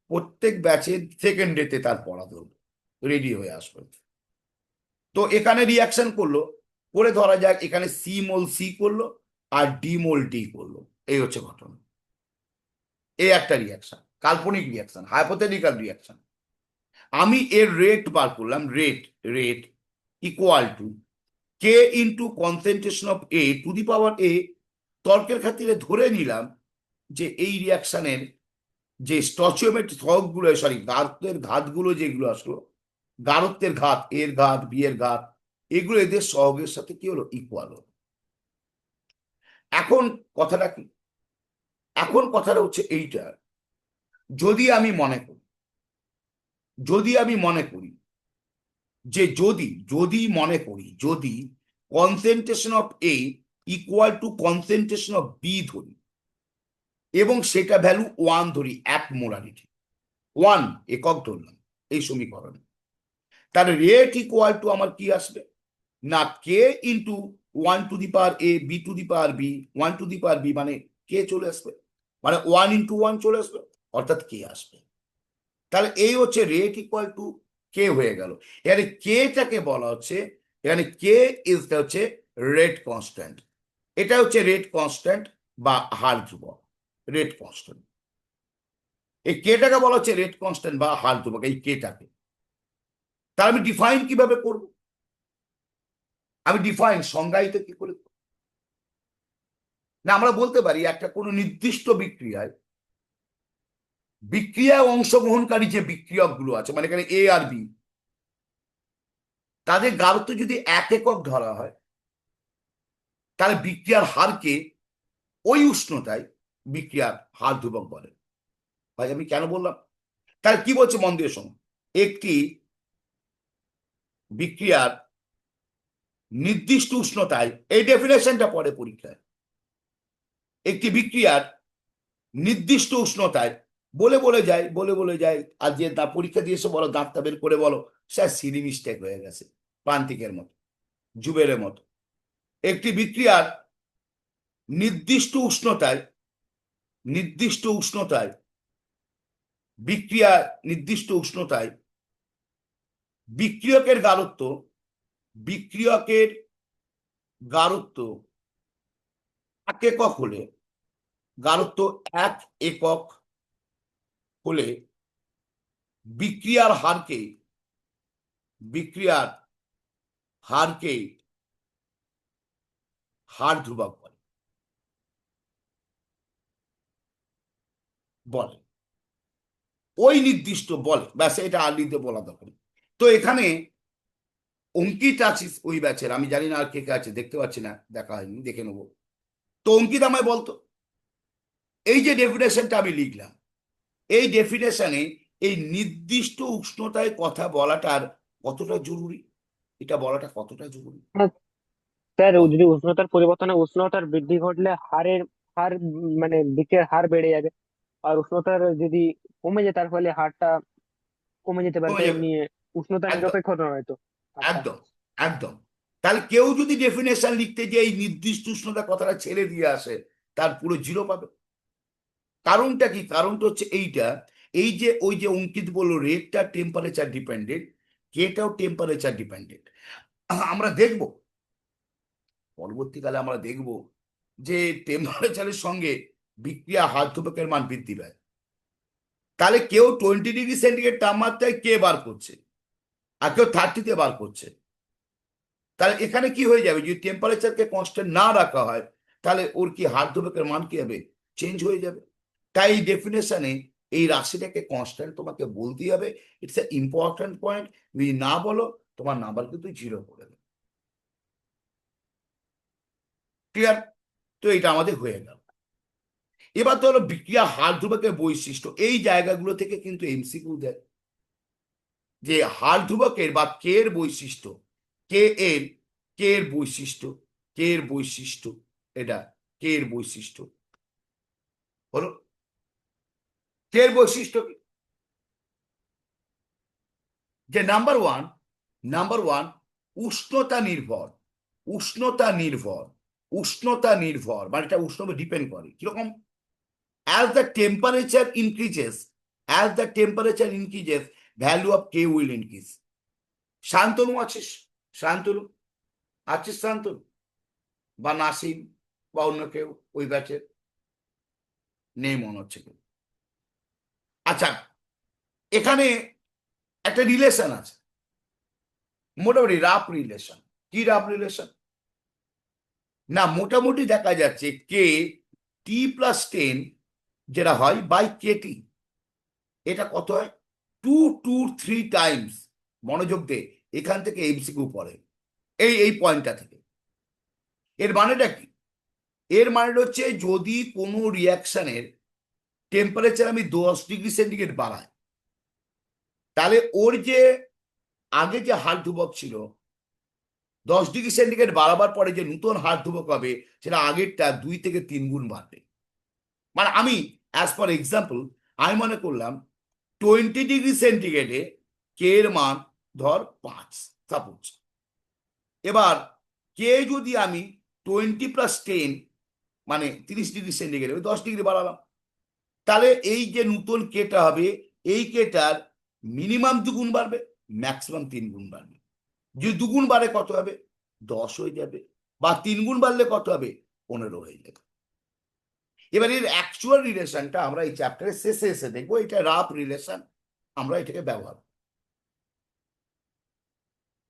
প্রত্যেক ব্যাচের সেকেন্ড ডেতে তার পড়া ধরবো, রেডি হয়ে আসবে। তো এখানে রিয়াকশন করলো, করে ধরা যাক এখানে সি মোল সি করলো আর ডি মোল ডি করলো। এই হচ্ছে ঘটনা। এই একটা রিয়াকশন, কাল্পনিক রিয়াকশন, হাইপোথেটিক্যাল রিয়াকশন। আমি এর রেট বার করলাম, rate equal to K into concentration of A to the power A. তর্কের খাতিরে ধরে নিলাম যে এই রিয়াকশনের যে স্টচিওমেট্রিক সহগগুলো, সরি গাঢ়ত্বের ঘাতগুলো যেগুলো আসলো, গাঢ়ত্বের ঘাত, এর ঘাত বি এর ঘাত, এগুলো এদের সহগের সাথে কি হলো? ইকুয়াল হলো। এখন কথাটা কি? এখন কথাটা হচ্ছে এইটা, যদি আমি মনে করি যে যদি concentration of A equal to concentration of B ধরি এবং সেটা ভ্যালু 1 ধরি, 1 মোলারিটি, 1 একক ধরলাম এই সমীকরণে, তাহলে রেট ইকুয়াল টু আমার কি আসবে না, K into 1 to the power A B to the power B, 1 to the power B মানে কে চলে আসবে, মানে 1 ইন্টু 1 চলে আসবে, অর্থাৎ কে আসবে। তাহলে এই হচ্ছে রেট ইকুয়াল টু কে হয়ে গেল। এখানে কেটাকে বলা হচ্ছে, এখানে কে হচ্ছে রেট কনস্ট্যান্ট। এটা হচ্ছে রেট কনস্ট্যান্ট বা হার ধ্রুবক, রেট কনস্ট্যান্ট। এই কেটাকে বলা হচ্ছে রেট কনস্ট্যান্ট বা হার ধ্রুবক, এই কেটাকে। তাহলে আমি ডিফাইন কিভাবে করব? আমি ডিফাইন সংজ্ঞায়িত কি করে? না আমরা বলতে পারি একটা কোনো নির্দিষ্ট বিক্রিয়ায় অংশগ্রহণকারী যে বিক্রিয়ক গুলো আছে, মানে এখানে এ আর বি, তাদের গাঢ়ত্ব যদি 1 একক ধরা হয় তাহলে বিক্রিয়ার হারকে ওই উষ্ণতায় বিক্রিয়ার হার ধ্রুবক বলে। ভাই আমি কেন বললাম? তাহলে কি বলছে মন দিয়ে শোনো। একটি বিক্রিয়ার নির্দিষ্ট উষ্ণতায়, এই ডেফিনেশনটা পরে পরীক্ষায়, একটি বিক্রিয়ার নির্দিষ্ট উষ্ণতায় বলে যায়। আর যে পরীক্ষা দিয়ে এসে বলো, দাঁতটা বের করে বলো, স্যার সিলি মিস্টেক হয়ে গেছে, প্রান্তিকের মতো, জুবেলের মতো। একটি বিক্রিয়ার নির্দিষ্ট উষ্ণতায় নির্দিষ্ট উষ্ণতায় বিক্রিয়া নির্দিষ্ট উষ্ণতায় বিক্রিয়কের গাঢ়ত্ব বিক্রিয়কের গাঢ়ত্ব 1 একক হলে, গাঢ়ত্ব 1 একক হলে বিক্রিয়ার হারকে হার ধ্রুবক বলে ওই নির্দিষ্ট বলে, ব্যাস, এটা আর্লিতে বলা দরকার নেই। তো এখানে অঙ্কিত আছিস ওই ব্যাচের, আমি জানি না আর কে কে আছে, দেখতে পাচ্ছি না, দেখা হয়নি, দেখে নেবো। তো অঙ্কিত আমায় বলতো, এই যে ডেফিনেশনটা আমি লিখলাম, এই ডেফিনেশনে এই নির্দিষ্ট উষ্ণতায় কথা বলাটার কতটা জরুরি, এটা বলাটা কতটা জরুরি? স্যার যদি উষ্ণতার পরিবর্তনে উষ্ণতার বৃদ্ধি ঘটলে হার মানে বিক্রিয়ার হার বেড়ে যাবে, আর উষ্ণতার যদি কমে যায় তার ফলে হারটা কমে যেতে পারে, কমে তাই যাবে, এমনি উষ্ণতা একদম নিরপেক্ষ নয় হয়তো। আচ্ছা। একদম একদম। তাহলে কেউ যদি ডেফিনেশন লিখতে যে এই নির্দিষ্ট উষ্ণতা কথাটা ছেড়ে দিয়ে আসে, তার পুরো 0 পাবে। কারণটা কি? কারণটা হচ্ছে এইটা, এই যে ওই যে অঙ্কিত বললো রেটটা টেম্পারেচার ডিপেন্ডেন্ট, কেটাও টেম্পারেচার ডিপেন্ডেন্ট। আমরা দেখব পরবর্তীকালে, আমরা দেখব যে টেম্পারেচারের সঙ্গে বিক্রিয়া হার ধ্রুবকের মান বৃদ্ধি পায়। তাহলে কেউ 20°C তাপমাত্রায় কে বার করছে, আর কেউ 30-তে বার করছে। তাহলে এখানে কি হয়ে যাবে, যদি টেম্পারেচারকে কনস্ট্যান্ট না রাখা হয়, তাহলে ওর কি হার ধ্রুবকের মান কি হবে, চেঞ্জ হয়ে যাবে। তাই এই ডেফিনেশনে এই রাশিটাকে কনস্ট্যান্ট তোমাকে বলতেই হবে। ইটস এ ইম্পর্টেন্ট পয়েন্ট, যদি না বলো তোমার নাম্বার কিন্তু 0 করে দেবে। ক্লিয়ার? তো এটা আমাদের হয়ে গেল। এবার তো হলো বিক্রিয়া হার ধ্রুবকের বৈশিষ্ট্য। এই জায়গাগুলো থেকে কিন্তু এমসিকিউ দেয় যে হার ধ্রুবকের বা কে এর বৈশিষ্ট্য, কে এর বৈশিষ্ট্য, এটা কে এর বৈশিষ্ট্য হলো, কে এর বৈশিষ্ট্য কি? যে নাম্বার ওয়ান উষ্ণতা নির্ভর মানে এটা উষ্ণ ডিপেন্ড করে কিরকম, as the temperature increases value of K will increase. Shantanu আছিস? শান্তনু বা নাসিম বা অন্য কেউ ওই ব্যাচের নেই মনে হচ্ছে কেউ। আচ্ছা, এখানে একটা রিলেশন আছে, মোটামুটি রাফ রিলেশন। কি রাফ রিলেশন? না, মোটামুটি দেখা যাচ্ছে কে T+10 যেটা হয় বাই KT, এটা কত হয় 2 to 3 টাইমস। মনোযোগ দে, এখান থেকে এমসিকিউ পড়ে এই পয়েন্টটা থেকে। এর মানেটা কি? এর মানেটা হচ্ছে যদি কোনো রিয়াকশনের টেম্পারেচার আমি 10°C বাড়াই, তাহলে ওর যে আগে যে হার ধ্রুবক ছিল 10°C বাড়াবার পরে যে নতুন হার ধ্রুবক হবে, সেটা আগেরটা 2 থেকে 3 গুণ বাড়বে। মানে আমি অ্যাজ ফর এক্সাম্পল আমি মনে করলাম 20°C কে এর মান ধর 5 সাপোজ। এবার কে যদি আমি 20+10 মানে 30°C 10 ডিগ্রি বাড়ালাম, তাহলে এই যে নতুন কেটা হবে, এই কেটার মিনিমাম 2 গুণ বাড়বে, ম্যাক্সিমাম 3 গুণ বাড়বে। যদি 2 গুণ বাড়ে কত হবে? 10 হয়ে যাবে। বা 3 গুণ বাড়লে কত হবে? 15 হয়ে যাবে। এবার এর অ্যাকচুয়াল রিলেশনটা আমরা এই চ্যাপ্টারের শেষে এসে দেখবো। এটা রাফ রিলেশন, আমরা এটাকে ব্যবহার।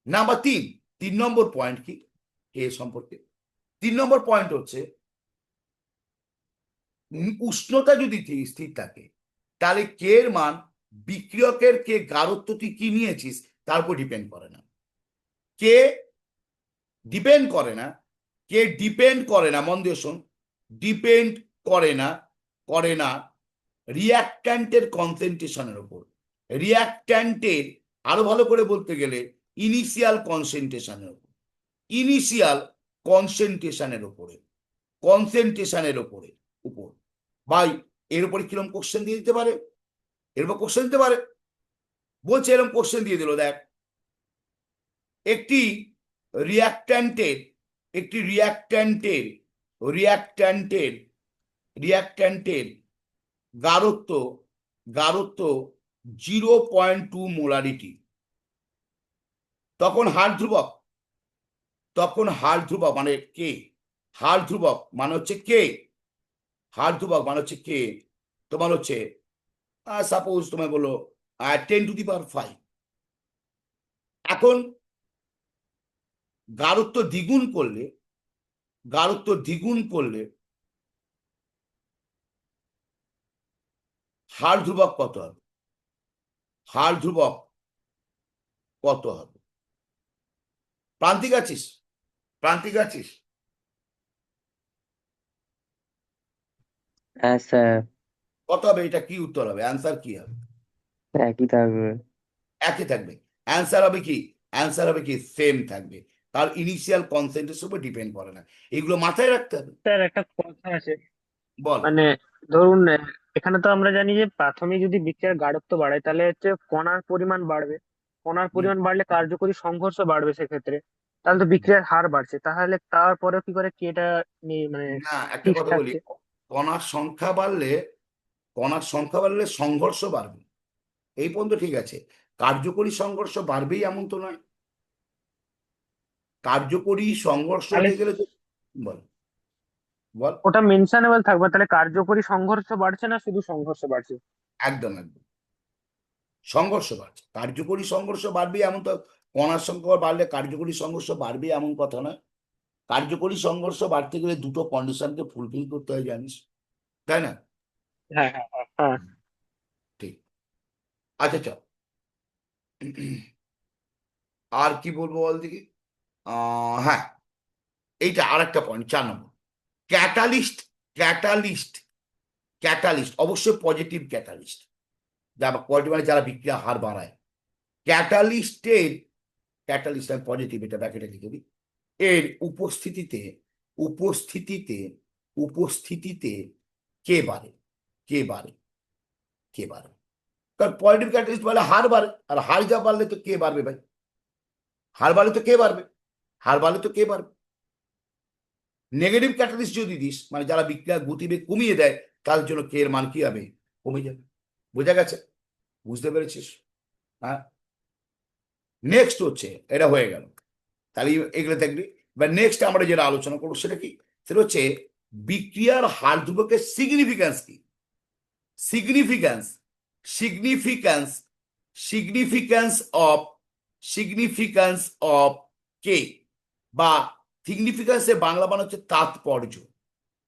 নাম্বার 3 নম্বর পয়েন্ট কি কে সম্পর্কে? 3 নম্বর পয়েন্ট হচ্ছে উষ্ণতা যদি স্থির থাকে, তাহলে কে এর মান বিক্রিয়কের কে গাঢ়ত্ব তুই কি নিয়েছিস তার উপর ডিপেন্ড করে না। কে ডিপেন্ড করে না, মন দিয়ে শোন, ডিপেন্ড করে না রিয়াক্ট্যান্টের কনসেন্ট্রেশনের উপর। রিয়াক্ট্যান্টের আরো ভালো করে বলতে গেলে ইনিশিয়াল কনসেন্ট্রেশনের উপর বাই এর উপরে কিরকম কোশ্চেন দিয়ে দিতে পারে, এর উপর কোশ্চেন দিতে পারে। বলছে এরকম কোশ্চেন দিয়ে দিল, দেখ একটি রিয়াক্ট্যান্টের একটি রিয়াক্ট্যান্টের রিয়াক্ট্যান্টের রিয়াক্ট্যান্টের গাঢ়ত্ব গাঢ়ত্ব 0.2 মোলারিটি, তখন হার ধ্রুবক, তখন হার ধ্রুবক মানে কে, হার ধ্রুবক মানে হচ্ছে কে, হার ধ্রুবক মানে হচ্ছে কে, তোমার হচ্ছে সাপোজ তোমায় বলো 10⁵। এখন গাঢ়ত্ব দ্বিগুণ করলে, গাঢ়ত্ব দ্বিগুণ করলে হার ধ্রুবক কত হবে, হার ধ্রুবক কত হবে? প্রান্তিক আছিস, প্রান্তিক আছিস? হ্যাঁ স্যার, কত হবে? এটা কি উত্তর হবে? অ্যান্সার কি হবে? একই থাকবে। একই থাকবে। অ্যান্সার হবে কি? অ্যান্সার হবে কি? সেম থাকবে। তার ইনিশিয়াল কনসেন্টের উপর ডিপেন্ড করে না। এগুলো মাথায় রাখতে হবে। স্যার একটা কথা আছে, বল। মানে ধরুন এখানে তো আমরা জানি যে প্রাথমিক যদি বিক্রিয়ার গাঢ়ত্ব বাড়ায় তাহলে হচ্ছে কণার পরিমাণ বাড়বে, কণার পরিমাণ বাড়লে কার্যকরী সংঘর্ষ বাড়বে, সেক্ষেত্রে তাহলে তো বিক্রিয়ার হার বাড়ছে, তাহলে তারপরেও কি করে কি এটা মানে না, একটা ফিক্স কথা বলি, থাকছে? কণার সংখ্যা বাড়লে, কণার সংখ্যা বাড়লে সংঘর্ষ বাড়বে, এই পর্যন্ত ঠিক আছে। কার্যকরী সংঘর্ষ বাড়বেই এমন তো নয়। কার্যকরী সংঘর্ষ তাহলে হতে গেলে তো বল, বল। ওটা মেনশনেবল থাকবে, তাহলে কার্যকরী সংঘর্ষ বাড়ছে না শুধু সংঘর্ষ বাড়ছে? একদম একদম, সংঘর্ষ বাড়ছে। কার্যকরী সংঘর্ষ বাড়বে এমন তো, কণার সংখ্যা বাড়লে কার্যকরী সংঘর্ষ বাড়বে এমন কথা নয়। কার্যকরী সংঘর্ষ বাড়তে গেলে দুটো কন্ডিশনকে ফুলফিল করতে হয়, জানিস, তাই না? হ্যাঁ হ্যাঁ হ্যাঁ হ্যাঁ। ঠিক। আচ্ছা চল, আর কি বলবো বল দেখি। হ্যাঁ, এইটা আর একটা পয়েন্ট, 4 নম্বর। ক্যাটালিস্ট, ক্যাটালিস্ট, ক্যাটালিস্ট অবশ্যই পজিটিভ ক্যাটালিস্ট, যারা পজিটিভ মানে যারা বিক্রিয়া হার বাড়ায়। ক্যাটালিস্টের, ক্যাটালিস্ট আমি পজিটিভ, এটা ব্র্যাকেটে লিখে দিই, এর উপস্থিতিতে, উপস্থিতিতে, উপস্থিতিতে কে বাড়ে, কে বাড়ে, কে বাড়ে। কারণ পজিটিভ ক্যাটালিস্ট বলে হার বাড়ে, আর হার যা বাড়লে তো কে বাড়বে ভাই, হার বাড়লে তো কে বাড়বে, হার বাড়লে তো কে বাড়বে। নেগেটিভ ক্যাটালিস্ট যদি দিস, মানে যারা বিক্রিয়ার গতিবেগ কমিয়ে দেয়, তার জন্য কে এর মান কি হবে, কমে যাবে। বোঝা গেছে? বুঝতে পেরেছিস? হ্যাঁ। নেক্সট হচ্ছে, এটা হয়ে গেল, তাহলে এগুলো দেখবি। এবার নেক্সট আমরা যেটা আলোচনা করবো সেটা কি, সেটা হচ্ছে বিক্রিয়ার হার ধ্রুবকের সিগনিফিক্যান্স কি। Significance, significance, significance of, significance of K, বা সিগনিফিক্যান্সের বাংলা বানানো হচ্ছে তাৎপর্য,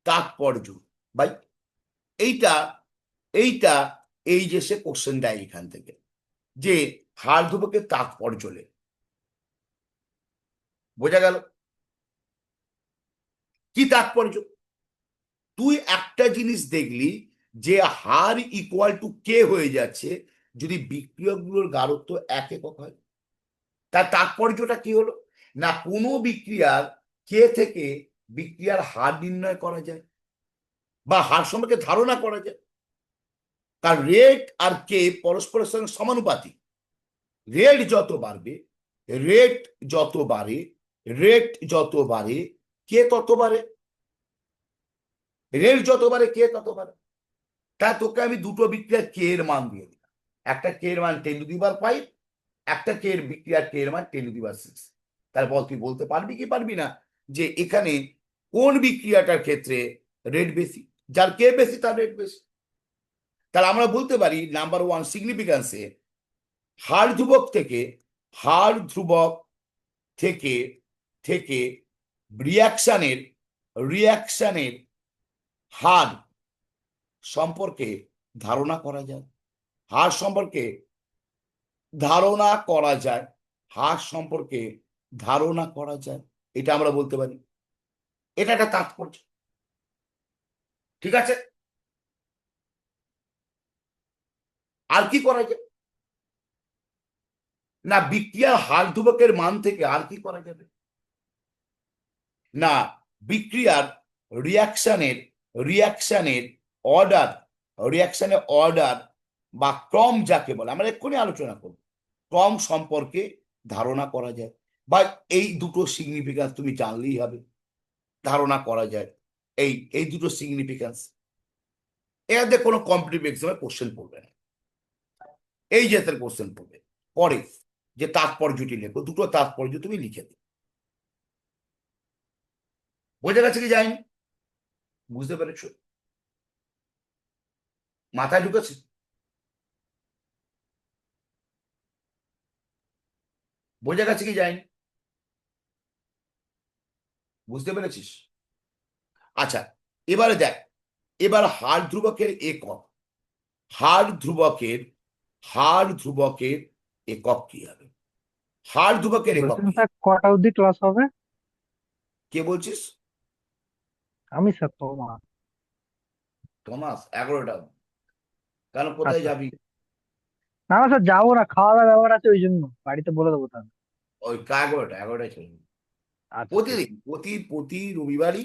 তাৎপর্য ভাই। এইটা, এইটা এই যে সে কোশ্চেন দেয় এখান থেকে, যে হার ধ্রুবকের তাৎপর্য লে। বোঝা গেল কি তাৎপর্য? তুই একটা জিনিস দেখলি যে হার ইকুয়াল টু কে হয়ে যাচ্ছে যদি বিক্রিয়কগুলোর গাঢ়ত্ব 1 একক হয়। তার তাৎপর্যটা কি হলো? না, কোনো বিক্রিয়ার কে থেকে বিক্রিয়ার হার নির্ণয় করা যায় বা হার সম্পর্কে ধারণা করা যায়। তার রেট আর কে পরস্পরের সঙ্গে সমানুপাতিক। রেট যত বাড়বে, রেট যত বাড়ে, রেট যত বাড়ে, কে তত বাড়ে। রেট যত বাড়ে, কে তত বাড়ে। তা তোকে আমি দুটো বিক্রিয়ার কে এর মান দিয়ে দিলাম, একটা কে এর মান 10⁵, একটা কে এর বিক্রিয়ার কে এর মান 10⁶। তার বল, তুই বলতে পারবি কি পারবি না যে এখানে কোন বিক্রিয়াটার ক্ষেত্রে রেট বেশি? যার কে বেশি তার রেট বেশি। তাহলে আমরা বলতে পারি নাম্বার 1 সিগনিফিক্যান্সে হার ধ্রুবক থেকে, হার ধ্রুবক থেকে থেকে রিয়াকশানের, রিয়াকশানের হার সম্পর্কে ধারণা করা যায়, হার সম্পর্কে ধারণা করা যায়, হার সম্পর্কে ধারণা করা যায়, এটা আমরা বলতে পারি। এটা একটা তাৎপর্য, ঠিক আছে? আর কি করা যায়? না, বিক্রিয়ার হার ধ্রুবকের মান থেকে আর কি করা যাবে? না, বিক্রিয়ার রিয়াকশানের, রিয়াকশানের অর্ডার, রিয়াকশনের অর্ডার বা ক্রম যাকে বলে আমরা এক্ষুনি আলোচনা করব, ক্রম সম্পর্কে ধারণা করা যায়, বা এই দুটো সিগনিফিক্যান্স তুমি জানলেই হবে, ধারণা করা যায় এই এই দুটো সিগনিফিক্যান্স। এদের কোনো কম্পিটিটিভ এক্সামে কোশ্চেন পড়বে না, এই জাতের কোশ্চেন পড়বে। পরে যে তাৎপর্যটি লেখো, দুটো তাৎপর্য তুমি লিখে দেবে। বোঝা গেছে কি যায়নি? বুঝতে পেরেছ? মাথায় ঢুকেছে? বোঝা গেছে কি যায়নি? বুঝতে পেরেছিস? আচ্ছা, এবারে দেখ, এবার হার ধ্রুবকের একক, হার ধ্রুবকের একক কি হবে? হার ধ্রুবকের একক বলছেন কি? স্যার কটা অবধি ক্লাস হবে? কে বলছিস? আমি স্যার তোমার। টমাস, 11টা। কেন, কোথায় আচ্ছা, যাবি? না না স্যার যাবো না, খাওয়া দাওয়ার ব্যাপার আছে, ওই জন্য বাড়িতে বলে দেবো তাহলে। ওই 11টায় চলবে আচ্ছা ঠিক প্রতিদিন, প্রতি রবিবারই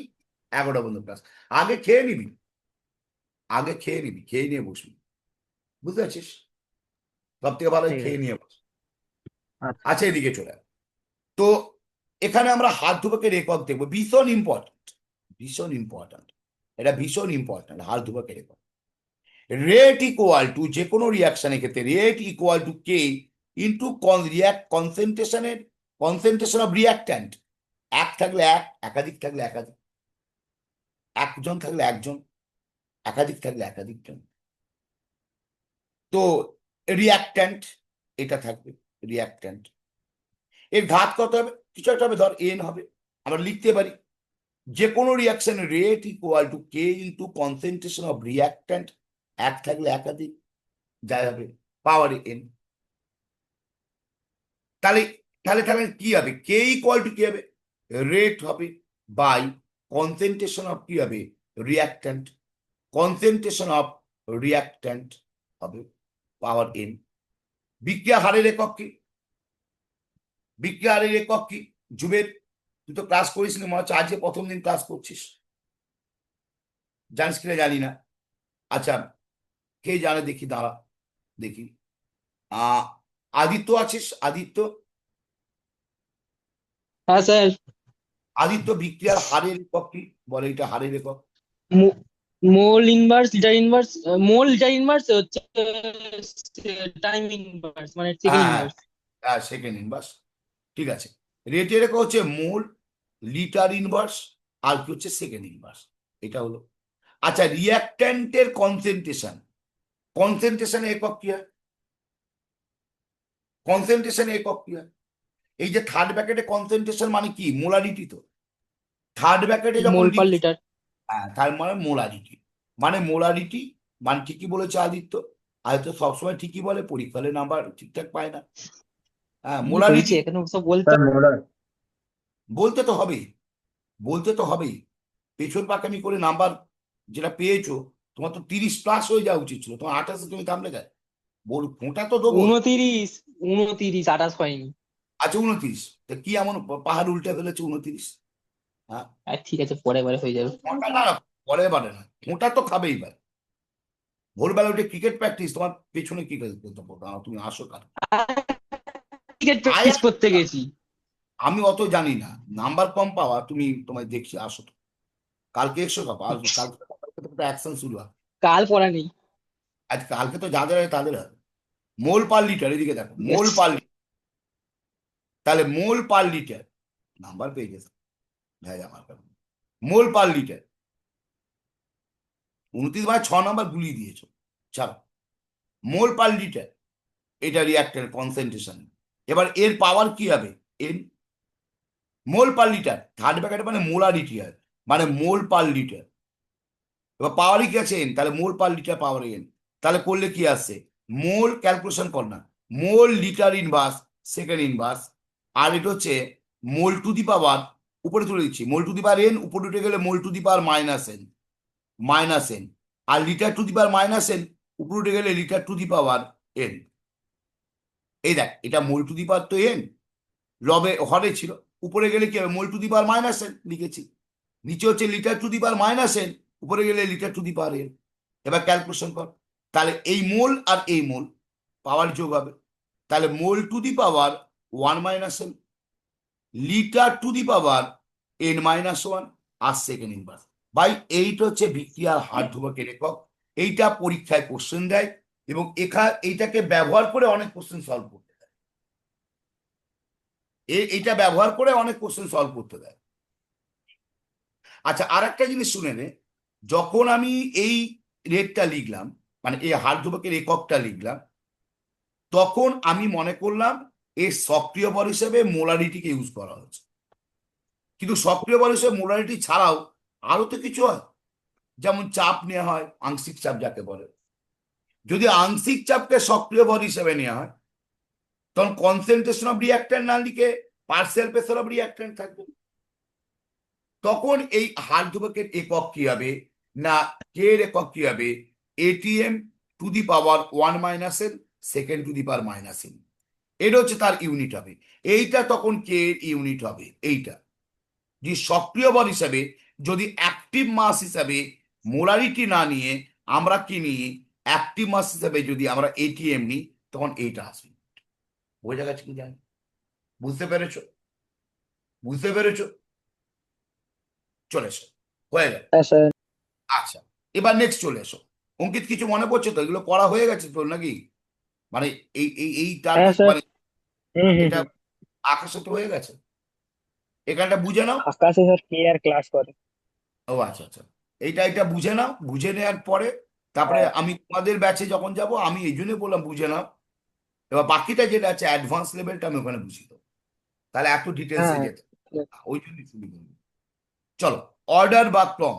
11টা পর্যন্ত ক্লাস। আগে খেয়ে নিবি, খেয়ে নিয়ে বসবি, বুঝতে পারছিস? সব থেকে ভালো ঠিক খেয়ে আছে। নিয়ে বস। আচ্ছা আচ্ছা, এদিকে চলে আয়। তো এখানে আমরা হাত ধ্রুবকের একক দেখবো, ভীষণ ইম্পর্ট্যান্ট, এটা ভীষণ ইম্পর্ট্যান্ট, হাত ধ্রুবকের একক। রেট ইকুয়াল টু, যে কোনো রিয়াকশনের ক্ষেত্রে rate equal to K into concentration of reactant. এক থাকলে এক, একাধিক থাকলে একাধিক, একজন থাকলে একজন, একাধিক থাকলে একাধিক জন। তো রিয়াক্ট্যান্ট এটা থাকবে, রিয়াক্ট্যান্ট এর ঘাত কত হবে? কিছু একটা হবে, ধর এন হবে। আমরা লিখতে পারি যে কোনো reaction rate equal to K into concentration of reactant, এক থাকলে একাধিক, যাই হবে পাওয়ার এন। তাহলে তাহলে তাহলে কি হবে? কে ইকুয়াল টু কি হবে? রেট হবে বাই কনসেন্ট্রেশন অফ কি হবে? রিয়াক্ট্যান্ট, কনসেন্ট্রেশন অফ রিয়াক্ট্যান্ট হবে পাওয়ার এন। বিক্রিয়া হারের একক কি? বিক্রিয়া হারের একক কি? জুবের, তুই তো ক্লাস করিস নি মনে হচ্ছে, আজকে প্রথম দিন ক্লাস করছিস, জানিস কিনা জানি না। আচ্ছা, কে জানে দেখি, দাঁড়া দেখি। আদিত্য আছিস? আদিত্য, হ্যাঁ স্যার। আদিত্য বিক্রিয়ার হারের একক কি বলে? এটা হারের একক। মোল ইনভার্স লিটার ইনভার্স, মোল লিটার ইনভার্স হচ্ছে টাইম ইনভার্স মানে সেকেন্ড হ্যাঁ ইনভার্স। হ্যাঁ, সেকেন্ড ইনভার্স, ঠিক আছে। রেটের একক হচ্ছে মোল, লিটার ইনভার্স, আর কি হচ্ছে সেকেন্ড ইনভার্স, এটা হলো। আচ্ছা, রিয়াক্ট্যান্টের কনসেন্ট্রেশন একক কি হয়? কনসেন্ট্রেশন একক কি হয়? এই যে থার্ড ব্র্যাকেটে কনসেন্ট্রেশন মানে কি? মোলারিটি। তো থার্ড ব্র্যাকেটে যখন মোল পার লিখছি, লিটার। হ্যাঁ, তার মানে মোলারিটি, মানে ঠিকই বলেছে আদিত্য। আদিত্য সবসময় ঠিকই বলে, পরীক্ষা হলে নাম্বার ঠিকঠাক পায় না। হ্যাঁ, কি মোলারিটি হয়েছে এখানে সব বলতে? Sir molar. বলতে তো হবেই। পেছন পাকামি করে নাম্বার যেটা পেয়েছো, তোমার তো 30+ হয়ে যাওয়া উচিত ছিল, তোমার 28-এ তুমি থামলে কেন? ফোঁটা তো দেবো। 29 28 হয়নি। আচ্ছা, 29, তা কি এমন পাহাড় উল্টে ফেলেছে 29? হ্যাঁ, ঠিক আছে, পরে পরে হয়ে যাবে। ফোঁটা না, পরে বাড়ে না, ফোঁটা তো খাবেই। এবার ভোরবেলা উঠে ক্রিকেট প্র্যাকটিস, তোমার পেছনে কি করতে তুমি আসো কার? টিকিট আয় প্র্যাকটিস করতে গেছি। আমি অত জানি না, নাম্বার কম পাওয়া, তুমি তোমায় দেখছি, আসো তো। কালকে এসো বাবা, আসবো কালকে, অ্যাকশন শুরু হয়। কাল পড়া নেই। আজ কালকে তো যাদের হয় তাদের হবে। মোল পার লিটার, এদিকে দেখো, মোল পার লিটার, তাহলে মোল পার লিটার নাম্বার পেয়ে গেছে, ভাই আমার মোল পার লিটার 29 মানে 6 নাম্বার গুলিয়ে দিয়েছো। চলো, মোল পার লিটার, এটা রিয়াক্টের কনসেন্ট্রেশন। এবার এর পাওয়ার কি হবে? এন। মোল পার লিটার থার্ড ব্র্যাকেট মানে মোলারিটি হয়, মানে মোল পার লিটার। এবার পাওয়ারই কি আছে? এন, তাহলে মোল পার লিটার পাওয়ার এন। তাহলে করলে কি আসছে? মোল ক্যালকুলেশন কর না, mole litre inverse second inverse, আর এটা হচ্ছে মোল টু দি পাওয়ার, উপরে তুলে দিচ্ছি মোল টু দি পাওয়ার এন, উপরে উঠে গেলে mole to the power minus N, আর litre to the power minus N, উপরে উঠে গেলে litre to the power N. এই দেখ, এটা মোল টু দি পাওয়ার তো এন, লবে হরে ছিল, উপরে গেলে কি হবে? Mole to the power minus N লিখেছি, নিচে হচ্ছে litre to the power minus N, উপরে গেলে litre to the power N. এবার ক্যালকুলেশন কর, তাহলে এই মোল আর এই মোল পাওয়ার যোগ হবে, তাহলে mole to the power 1 - n, litre to the power n-1 আর সেকেন্ড ইনভার্স। ভাই এইটা হচ্ছে বিক্রিয়ার হার ধ্রুবকের একক। এইটা পরীক্ষায় কোশ্চেন দেয় এবং এইটাকে ব্যবহার করে অনেক কোশ্চেন সলভ করতে দেয়। এইটা ব্যবহার করে অনেক কোশ্চেন সলভ করতে দেয়। আচ্ছা, আর একটা জিনিস শুনে নে, যখন আমি এই রেটটা লিখলাম, মানে এই হার ধ্রুবকের এককটা লিখলাম, তখন আমি মনে করলাম এর সক্রিয় বল হিসেবে মোলারিটিকে ইউজ করা হয়েছে। কিন্তু সক্রিয় বল হিসেবে মোলারিটি ছাড়াও আরো তো কিছু হয়, যেমন চাপ নেওয়া হয়, আংশিক চাপ যাকে বলে। যদি আংশিক চাপকে সক্রিয় বল হিসেবে নেওয়া হয়, তখন কনসেন্ট্রেশন অফ রিঅ্যাক্ট্যান্ট না লিখে পার্সিয়াল প্রেসার অফ রিঅ্যাক্ট্যান্ট থাকবে। তখন এই হার ধ্রুবকের একক কি হবে না, কে এর একক কি হবে, ATM two the power 1 - n second two the power -n। এটা হচ্ছে তার ইউনিট হবে। এইটা তখন কে এর ইউনিট হবে। এইটা যে সক্রিয় বল হিসাবে, যদি অ্যাক্টিভ মাস হিসাবে মোলারিটি না নিয়ে আমরা কি নিই, অ্যাক্টিভ মাস হিসাবে যদি আমরা ATM নিই, তখন এইটা আসবে। বোঝা গেছে কি জানি? বুঝতে পেরেছো? বুঝতে পেরেছো? চলে এসো, হয়ে গেল। হ্যাঁ স্যার। আচ্ছা, এবার নেক্সট চলে এসো। অঙ্কিত কিছু মনে পড়ছে তো? এগুলো পড়া হয়ে গেছে তো নাকি? মানে এইটার হ্যাঁ স্যার। মানে এটা আকাশে তো হয়ে গেছে, এখানটা বুঝে নাও। আকাশে স্যার কে আর ক্লাস করে। ও আচ্ছা আচ্ছা, এটা বুঝে নাও। বুঝে নেওয়ার পরে তারপরে হ্যাঁ আমি তোমাদের ব্যাচে যখন যাব, আমি এই জন্য বললাম বুঝে নাও। এবার বাকিটা যেটা আছে অ্যাডভান্স লেভেলটা আমি ওখানে বুঝিয়ে দেবো, তাহলে একটু ডিটেলসে হ্যাঁ যেতে ওই জন্যই শুরু করবো। চলো, অর্ডার বা ক্রম,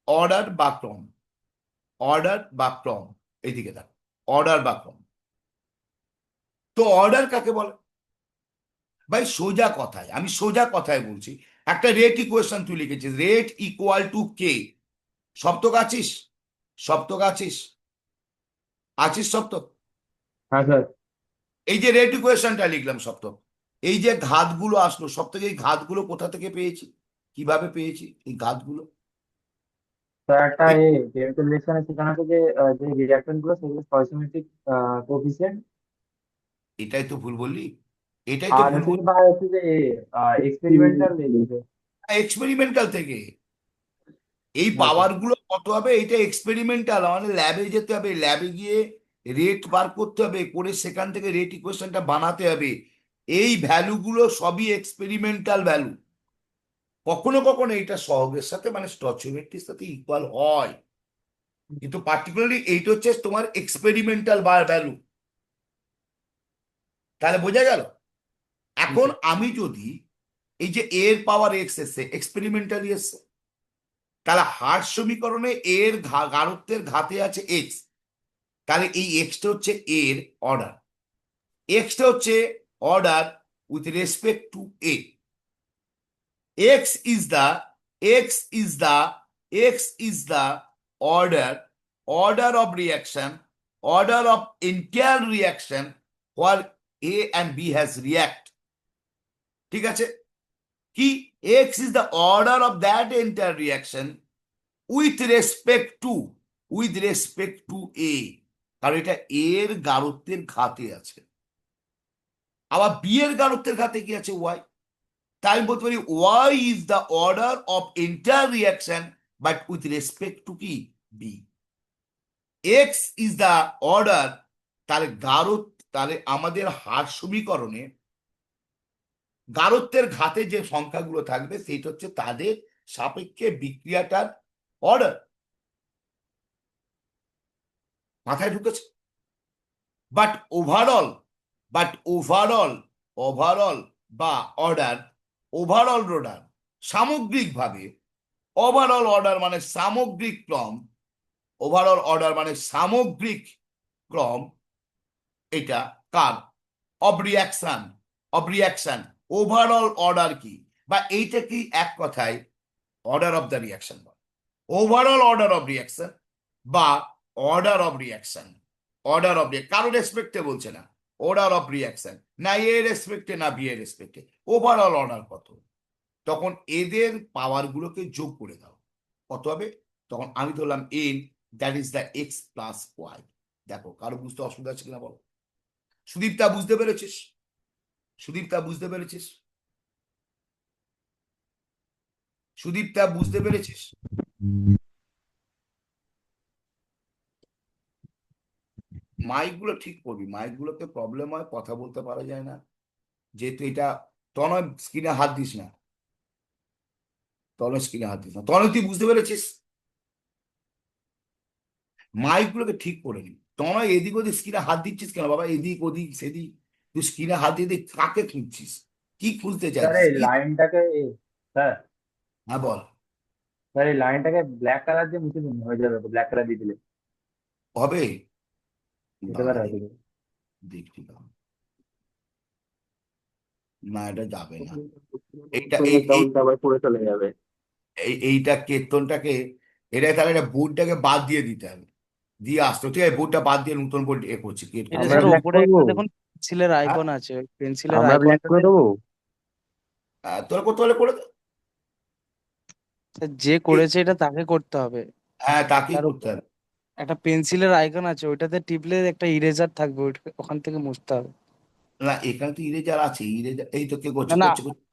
অর্ডার বা ক্রম, অর্ডার বা ক্রম, এইদিকে দেখো, অর্ডার বা ক্রম। তো অর্ডার কাকে বলে ভাই? সোজা কথায়, আমি সোজা কথায় বলছি। একটা রেট ইকুয়েশন তুই লিখেছিস, রেট ইকুয়াল টু কে। সপ্তক আছিস? সপ্তক আছিস? আছিস সপ্তক? হ্যাঁ স্যার। এই যে রেট ইকুয়েশনটা লিখলাম সপ্তক, এই যে ঘাতগুলো আসলো সপ্তক, এই ঘাতগুলো কোথা থেকে পেয়েছি, কিভাবে পেয়েছি এই ঘাতগুলো? স্যার একটা কেমিক্যাল রিঅ্যাকশনে সেখানে থেকে যে রিঅ্যাকশন গুলো সেগুলো স্টয়কিওমেট্রিক কোএফিসিয়েন্ট, এটাই তো ভুল বললি, এটাই তো আর ভুল হচ্ছে বললি। বা হচ্ছে যে এক্সপেরিমেন্টাল এক্সপেরিমেন্টাল থেকে এই হ্যাঁ স্যার। পাওয়ার গুলো কত হবে, এটা এক্সপেরিমেন্টাল, মানে ল্যাবে যেতে হবে, ল্যাবে গিয়ে রেট বার করতে হবে, করে সেখান থেকে রেট ইকুয়েশনটা বানাতে হবে। এই ভ্যালুগুলো সবই এক্সপেরিমেন্টাল ভ্যালু। কখনো কখনো এটা সহগের সাথে মানে স্টচিওমেট্রির সাথে ইকুয়াল হয়, কিন্তু পার্টিকুলারলি এইটা হচ্ছে তোমার এক্সপেরিমেন্টাল ভ্যালু। তাহলে বোঝা গেল? এখন আমি যদি এই যে এর পাওয়ার এক্স এসছে, এক্সপেরিমেন্টালি এসছে, তাহলে হার্ট সমীকরণে এর গারত্বের ঘাতে আছে এক্স, তাহলে এই এক্সটা হচ্ছে এর অর্ডার, এক্সটা হচ্ছে order with respect to A. X is the X is the X is the order, order of reaction, order of entire reaction where A and B has react. ঠিক আছে? কি? X is the order of that entire reaction with respect to A, কারণ এটা এর গারত্বের ঘাতে আছে। আবার বি এর গারত্বের ঘাতে কি আছে? ওয়াই। তাই আমি বলতে পারি Y is the order of entire reaction but with respect to কি? B. X is the order, তাহলে তাহলে আমাদের হার সমীকরণে গারত্বের ঘাতে যে সংখ্যাগুলো থাকবে সেটা হচ্ছে তাদের সাপেক্ষে বিক্রিয়াটার অর্ডার। মাথায় ঢুকেছে? বাট ওভারঅল ওভারঅল বা অর্ডার, ওভারঅল অর্ডার সামগ্রিকভাবে, ওভারঅল অর্ডার মানে সামগ্রিক ক্রম, ওভারঅল অর্ডার মানে সামগ্রিক ক্রম, এটা কার? Of reaction. ওভারঅল অর্ডার কি, বা এইটা কি এক কথায় অর্ডার অফ দ্য রিয়াকশন বলে। ওভারঅল অর্ডার অফ রিয়াকশন বা order of reaction, order of কারো রেসপেক্টে বলছে না, অর্ডার অফ রিয়াকশন, না এ রেসপেক্টে না বি এর রেসপেক্টে, ওভারঅল অর্ডার কত, তখন এদের পাওয়ার গুলোকে যোগ করে দাও, কত হবে? তখন আমি ধরলাম N, that is the X plus Y. দেখো কারো বুঝতে অসুবিধা আছে কিনা বলো। সুদীপ্তা বুঝতে পেরেছিস? সুদীপ্তা বুঝতে পেরেছিস? সুদীপ্তা বুঝতে পেরেছিস? মাইকগুলো ঠিক করবি, মাইকগুলোতে প্রবলেম হয়, কথা বলতে পারা যায় না, যেহেতু এটা। তনয় স্ক্রিনে হাত দিস না, তনয় স্ক্রিনে হাত দিস না। তনয় তুই বুঝতে পেরেছিস? মাইকগুলোকে ঠিক করে নি। তনয় এদিক ওদিক স্ক্রিনে হাত দিচ্ছিস কেন বাবা? এদিক ওদিক সেদিক, তুই স্ক্রিনে হাত দিয়ে দিয়ে কাকে খুঁজছিস? কি খুলতে স্যার চাইছিস এই কি? লাইনটাকে স্যার হ্যাঁ বল। স্যার এই লাইনটাকে ব্ল্যাক কালার দিয়ে মুছে দিন, হয়ে যাবে, ব্ল্যাক কালার দিয়ে দিলে হবে? হতে দাঁড়া পারে দেখ, হয়তো। দেখছি দাঁড়া। না এটা যাবে না। এইটা এই এই তখন তো আবার পড়ে চলে যাবে। এইটা কেতনটাকে, এটা তাহলে এটা বোর্ডটাকে বাদ দিয়ে দিতে হবে, দিয়ে আসতো। ঠিক আছে, বোর্ডটা বাদ দিয়ে নতুন বোর্ড এ করছি, ক্রিয়েট এটা করছি। আমরা স্যার ব্ল্যাক ওপরে করবো, একটা দেখুন পেন্সিলের হ্যাঁ, আইকন আছে, ওই পেন্সিলের আমরা ব্ল্যাক করে আইকনটাতে দেবো। তোরা করতে হলে করে দে। যে কি- করেছে এটা তাকে করতে হবে। হ্যাঁ তাকেই তার করতে উপর হবে। একটা পেন্সিলের আইকন আছে, ওইটাতে টিপলে একটা ইরেজার থাকবে, ওখান থেকে মুছতে হবে। না এখানে তো ইরেজার আছে, ইরেজার এই তো কে না করছে না, করছে করছে।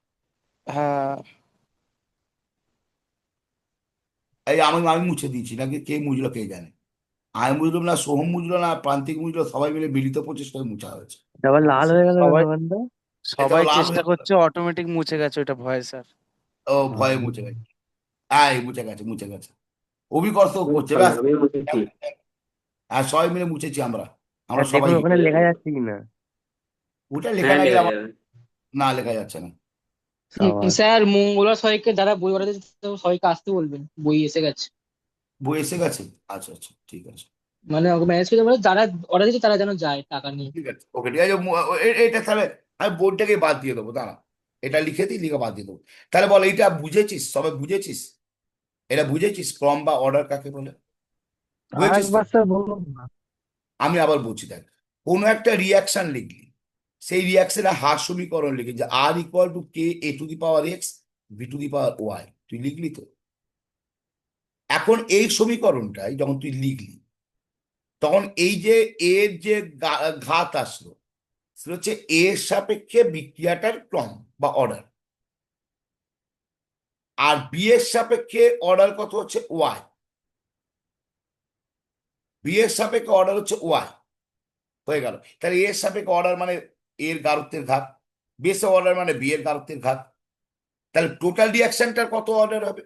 হ্যাঁ এই আমি আমি মুছে দিয়েছি নাকি, কে মুছলো কে জানে। আমি বুঝলাম না, সোহম বুঝলো না, প্রান্তিক বুঝলো, সবাই মিলে মিলিত প্রচেষ্টায় মুছা হয়েছে। আবার লাল হয়ে গেল সবাই দোকানটা। এটা সবাই লাল চেষ্টা হয়ে গেল। করছে, অটোমেটিক মুছে গেছে ওটা, ভয় স্যার। ও ভয়ে মুছে গেছে। হ্যাঁ এই মুছে গেছে, মুছে গেছে। অভিকর্ষ করছে ব্যাস। আমি বুঝেছি। আর সবাই মিলে মুছেছি আমরা, আমরা দেখুন সবাই। ওখানে লেখা যাচ্ছে কিনা। ওটা লেখা হ্যাঁ না গেলে লেখা আমার, যাবে। না লেখা যাচ্ছে না। সাবাস। স্যার মঙ্গলা সবাইকে যারা বই অর্ডার দিচ্ছে সবাইকে আসতে বলবেন, বই এসে গেছে। বই এসে গেছে? আচ্ছা আচ্ছা ঠিক আছে। মানে ওকে ম্যানেজ করে বলে যারা অর্ডার দিচ্ছে তারা যেন যায় টাকা নিয়ে। ঠিক আছে ওকে, ঠিক আছে। এটা তাহলে আমি বোর্ডটাকে বাদ দিয়ে দেবো, দাঁড়া। এটা লিখে দিই, লিখে বাদ দিয়ে দেবো। তাহলে বল, এটা বুঝেছিস? সবাই বুঝেছিস? এটা বুঝেছিস ক্রম বা অর্ডার কাকে বলে? বুঝেছিস তো? আরেকবার স্যার বলুন না। আমি আবার বলছি, দেখ, কোনো একটা রিয়াকশন লিখলি, সেই রিয়াকশনের হার সমীকরণ লিখি যে R equal to K A to the power X B to the power Y, তুই লিখলি তো? এখন এই সমীকরণটাই যখন তুই লিখলি, তখন এই যে এর যে ঘাত আসলো, সেটা হচ্ছে এর সাপেক্ষে বিক্রিয়াটার ক্রম বা অর্ডার, আর বি এর সাপেক্ষে অর্ডার কত হচ্ছে ওয়াই। বি এর সাপেক্ষে অর্ডার হচ্ছে ওয়াই, হয়ে গেল। তাহলে এর সাপেক্ষে অর্ডার মানে এর গারত্বের ঘাত, বি এর অর্ডার মানে বি এর গারত্বের ঘাত। তাহলে টোটাল রিয়াকশনটার কত অর্ডার হবে?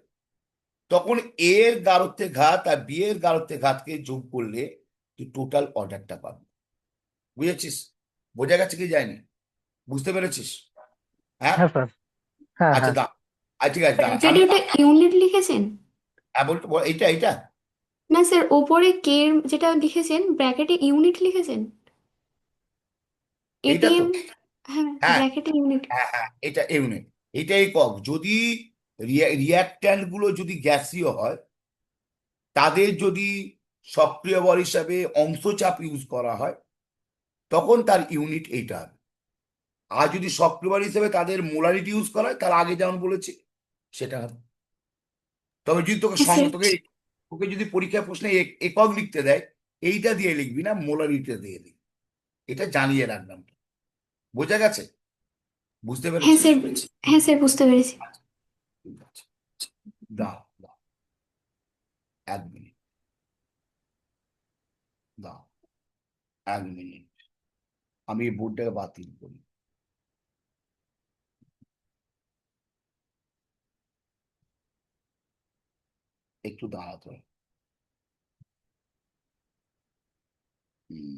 তখন এর গারত্বের ঘাত আর বি এর গারত্বের ঘাতকে যোগ করলে তুই টোটাল অর্ডারটা পাবি। বুঝেছিস? বোঝা গেছে কি যায়নি? বুঝতে পেরেছিস? হ্যাঁ হ্যাঁ স্যার, হ্যাঁ আচ্ছা হ্যাঁ। দা, আচ্ছা ঠিক আছে দাঁড়া ব্র্যাকেটে আমি। ওটা ইউনিট লিখেছেন? হ্যাঁ বলতে এইটা এইটা না স্যার, ওপরে কে যেটা লিখেছেন ব্র্যাকেটে ইউনিট লিখেছেন? এইটা তো। এটিএম। হ্যাঁ, হ্যাঁ ব্র্যাকেটে ইউনিট। হ্যাঁ হ্যাঁ, এটা ইউনিট, এটা একক। যদি রিয়াক্ট্যান্ট গুলো যদি গ্যাসীয় হয়, তাদের যদি সক্রিয় বল হিসাবে অংশচাপ ইউজ করা হয়, তখন তার ইউনিট এইটা হবে। আর যদি সক্রিয় বল হিসেবে তাদের মোলারিটি ইউজ করা হয়, তার আগে যেমন বলেছি সেটা হবে। তবে যদি তোকে হ্যাঁ স্যার। তোকে তোকে যদি পরীক্ষা প্রশ্নে একক লিখতে দেয়, এইটা দিয়ে লিখবি না, মোলারিটি দিয়ে লিখবি। এটা জানিয়ে রাখলাম। বোঝা গেছে? বুঝতে হ্যাঁ পেরেছিস? স্যার। হ্যাঁ স্যার, বুঝতে পেরেছি। ঠিক আছে, দাও দাও, 1 মিনিট, দাও 1 মিনিট, আমি এই বোর্ডটাকে বাতিল করি। একটু দাঁড়াতে হবে। হুম,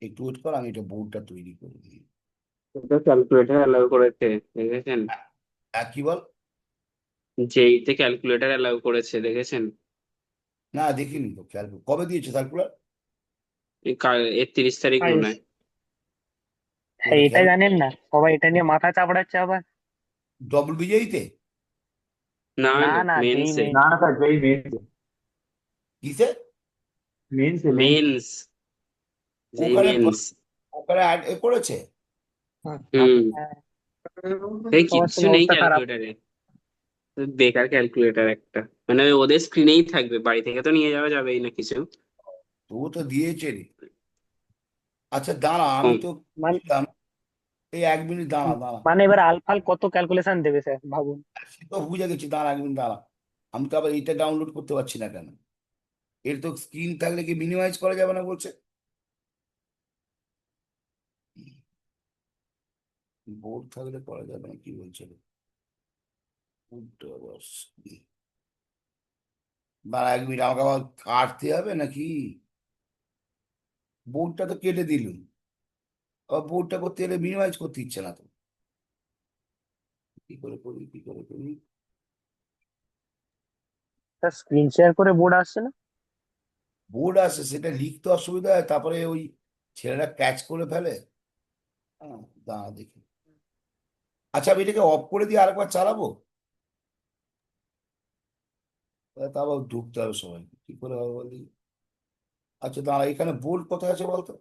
একটু ওয়েট কর, আমি এটা বোর্ডটা তৈরি করে দিই। এটা ক্যালকুলেটর অ্যালাউ করেছে, দেখেছেন? কি বল? জেইতে ক্যালকুলেটর অ্যালাউ করেছে, দেখেছেন? না দেখিনি তো, খেয়াল কবে দিয়েছে সার্কুলার? এই 31 তারিখ মনে হয়। ওটা হ্যাঁ, এটা খেয়াল, জানেন না, সবাই এটা নিয়ে মাথা চাপড়াচ্ছে আবার। ডবল বিজয়ীতে? না না না, না, যেই মেন্সে। মেন। না না স্যার, যেই মেন্স, কিসে? মেন্সে মেন্স। মেন্স, যেই ওখানে মেন্স। ওখানে অ্যাড করেছে? হুম, এই হ্যাঁ, কিচ্ছু নেই সবার সাথে অবস্থা খারাপ। ক্যালকুলেটারে। বেকার ক্যালকুলেটর একটা, মানে ওই ওদের স্ক্রিনেই থাকবে, বাড়ি থেকে তো নিয়ে যাওয়া যাবেই না কিছু। তবু তো দিয়েছে রে। আচ্ছা দাঁড়া, আমি কম। তো মানে বুঝলাম। এই 1 মিনিট দাঁড়া দাঁড়া। মানে এবার আলফাল কত ক্যালকুলেশন দেবে স্যার ভাবুন। সে তো বুঝে গেছি, দাঁড়া 1 মিনিট দাঁড়া। আমি তো আবার এইটা ডাউনলোড করতে পারছি না কেন? এর তো স্ক্রিন থাকলে কি মিনিমাইজ করা যাবে না বলছে? বোর্ড থাকলে করা যাবে না কি বলছে রে? উল্টো আবার দাঁড়া 1 মিনিট, আমাকে আবার কাটতে হবে নাকি? বোর্ডটা তো কেটে দিলুম, আবার বোর্ডটা করতে গেলে মিনিমাইজ করতে ইচ্ছে না তো। কি করে করি, কি করে করি? স্যার স্ক্রিন শেয়ার করে বোর্ড আসছে না? বোর্ড আসে, সেটা লিখতে অসুবিধা হয়, তারপরে ওই ছেলেরা ক্যাচ করে ফেলে। হ্যাঁ, দাঁড়া দেখি। আচ্ছা আমি এটাকে অফ করে দিয়ে আরেকবার চালাবো? তারপর ঢুকতে হবে সবাই, কি করে হবে বলি? আচ্ছা দাঁড়া, এখানে বোর্ড কোথায় আছে বলতো?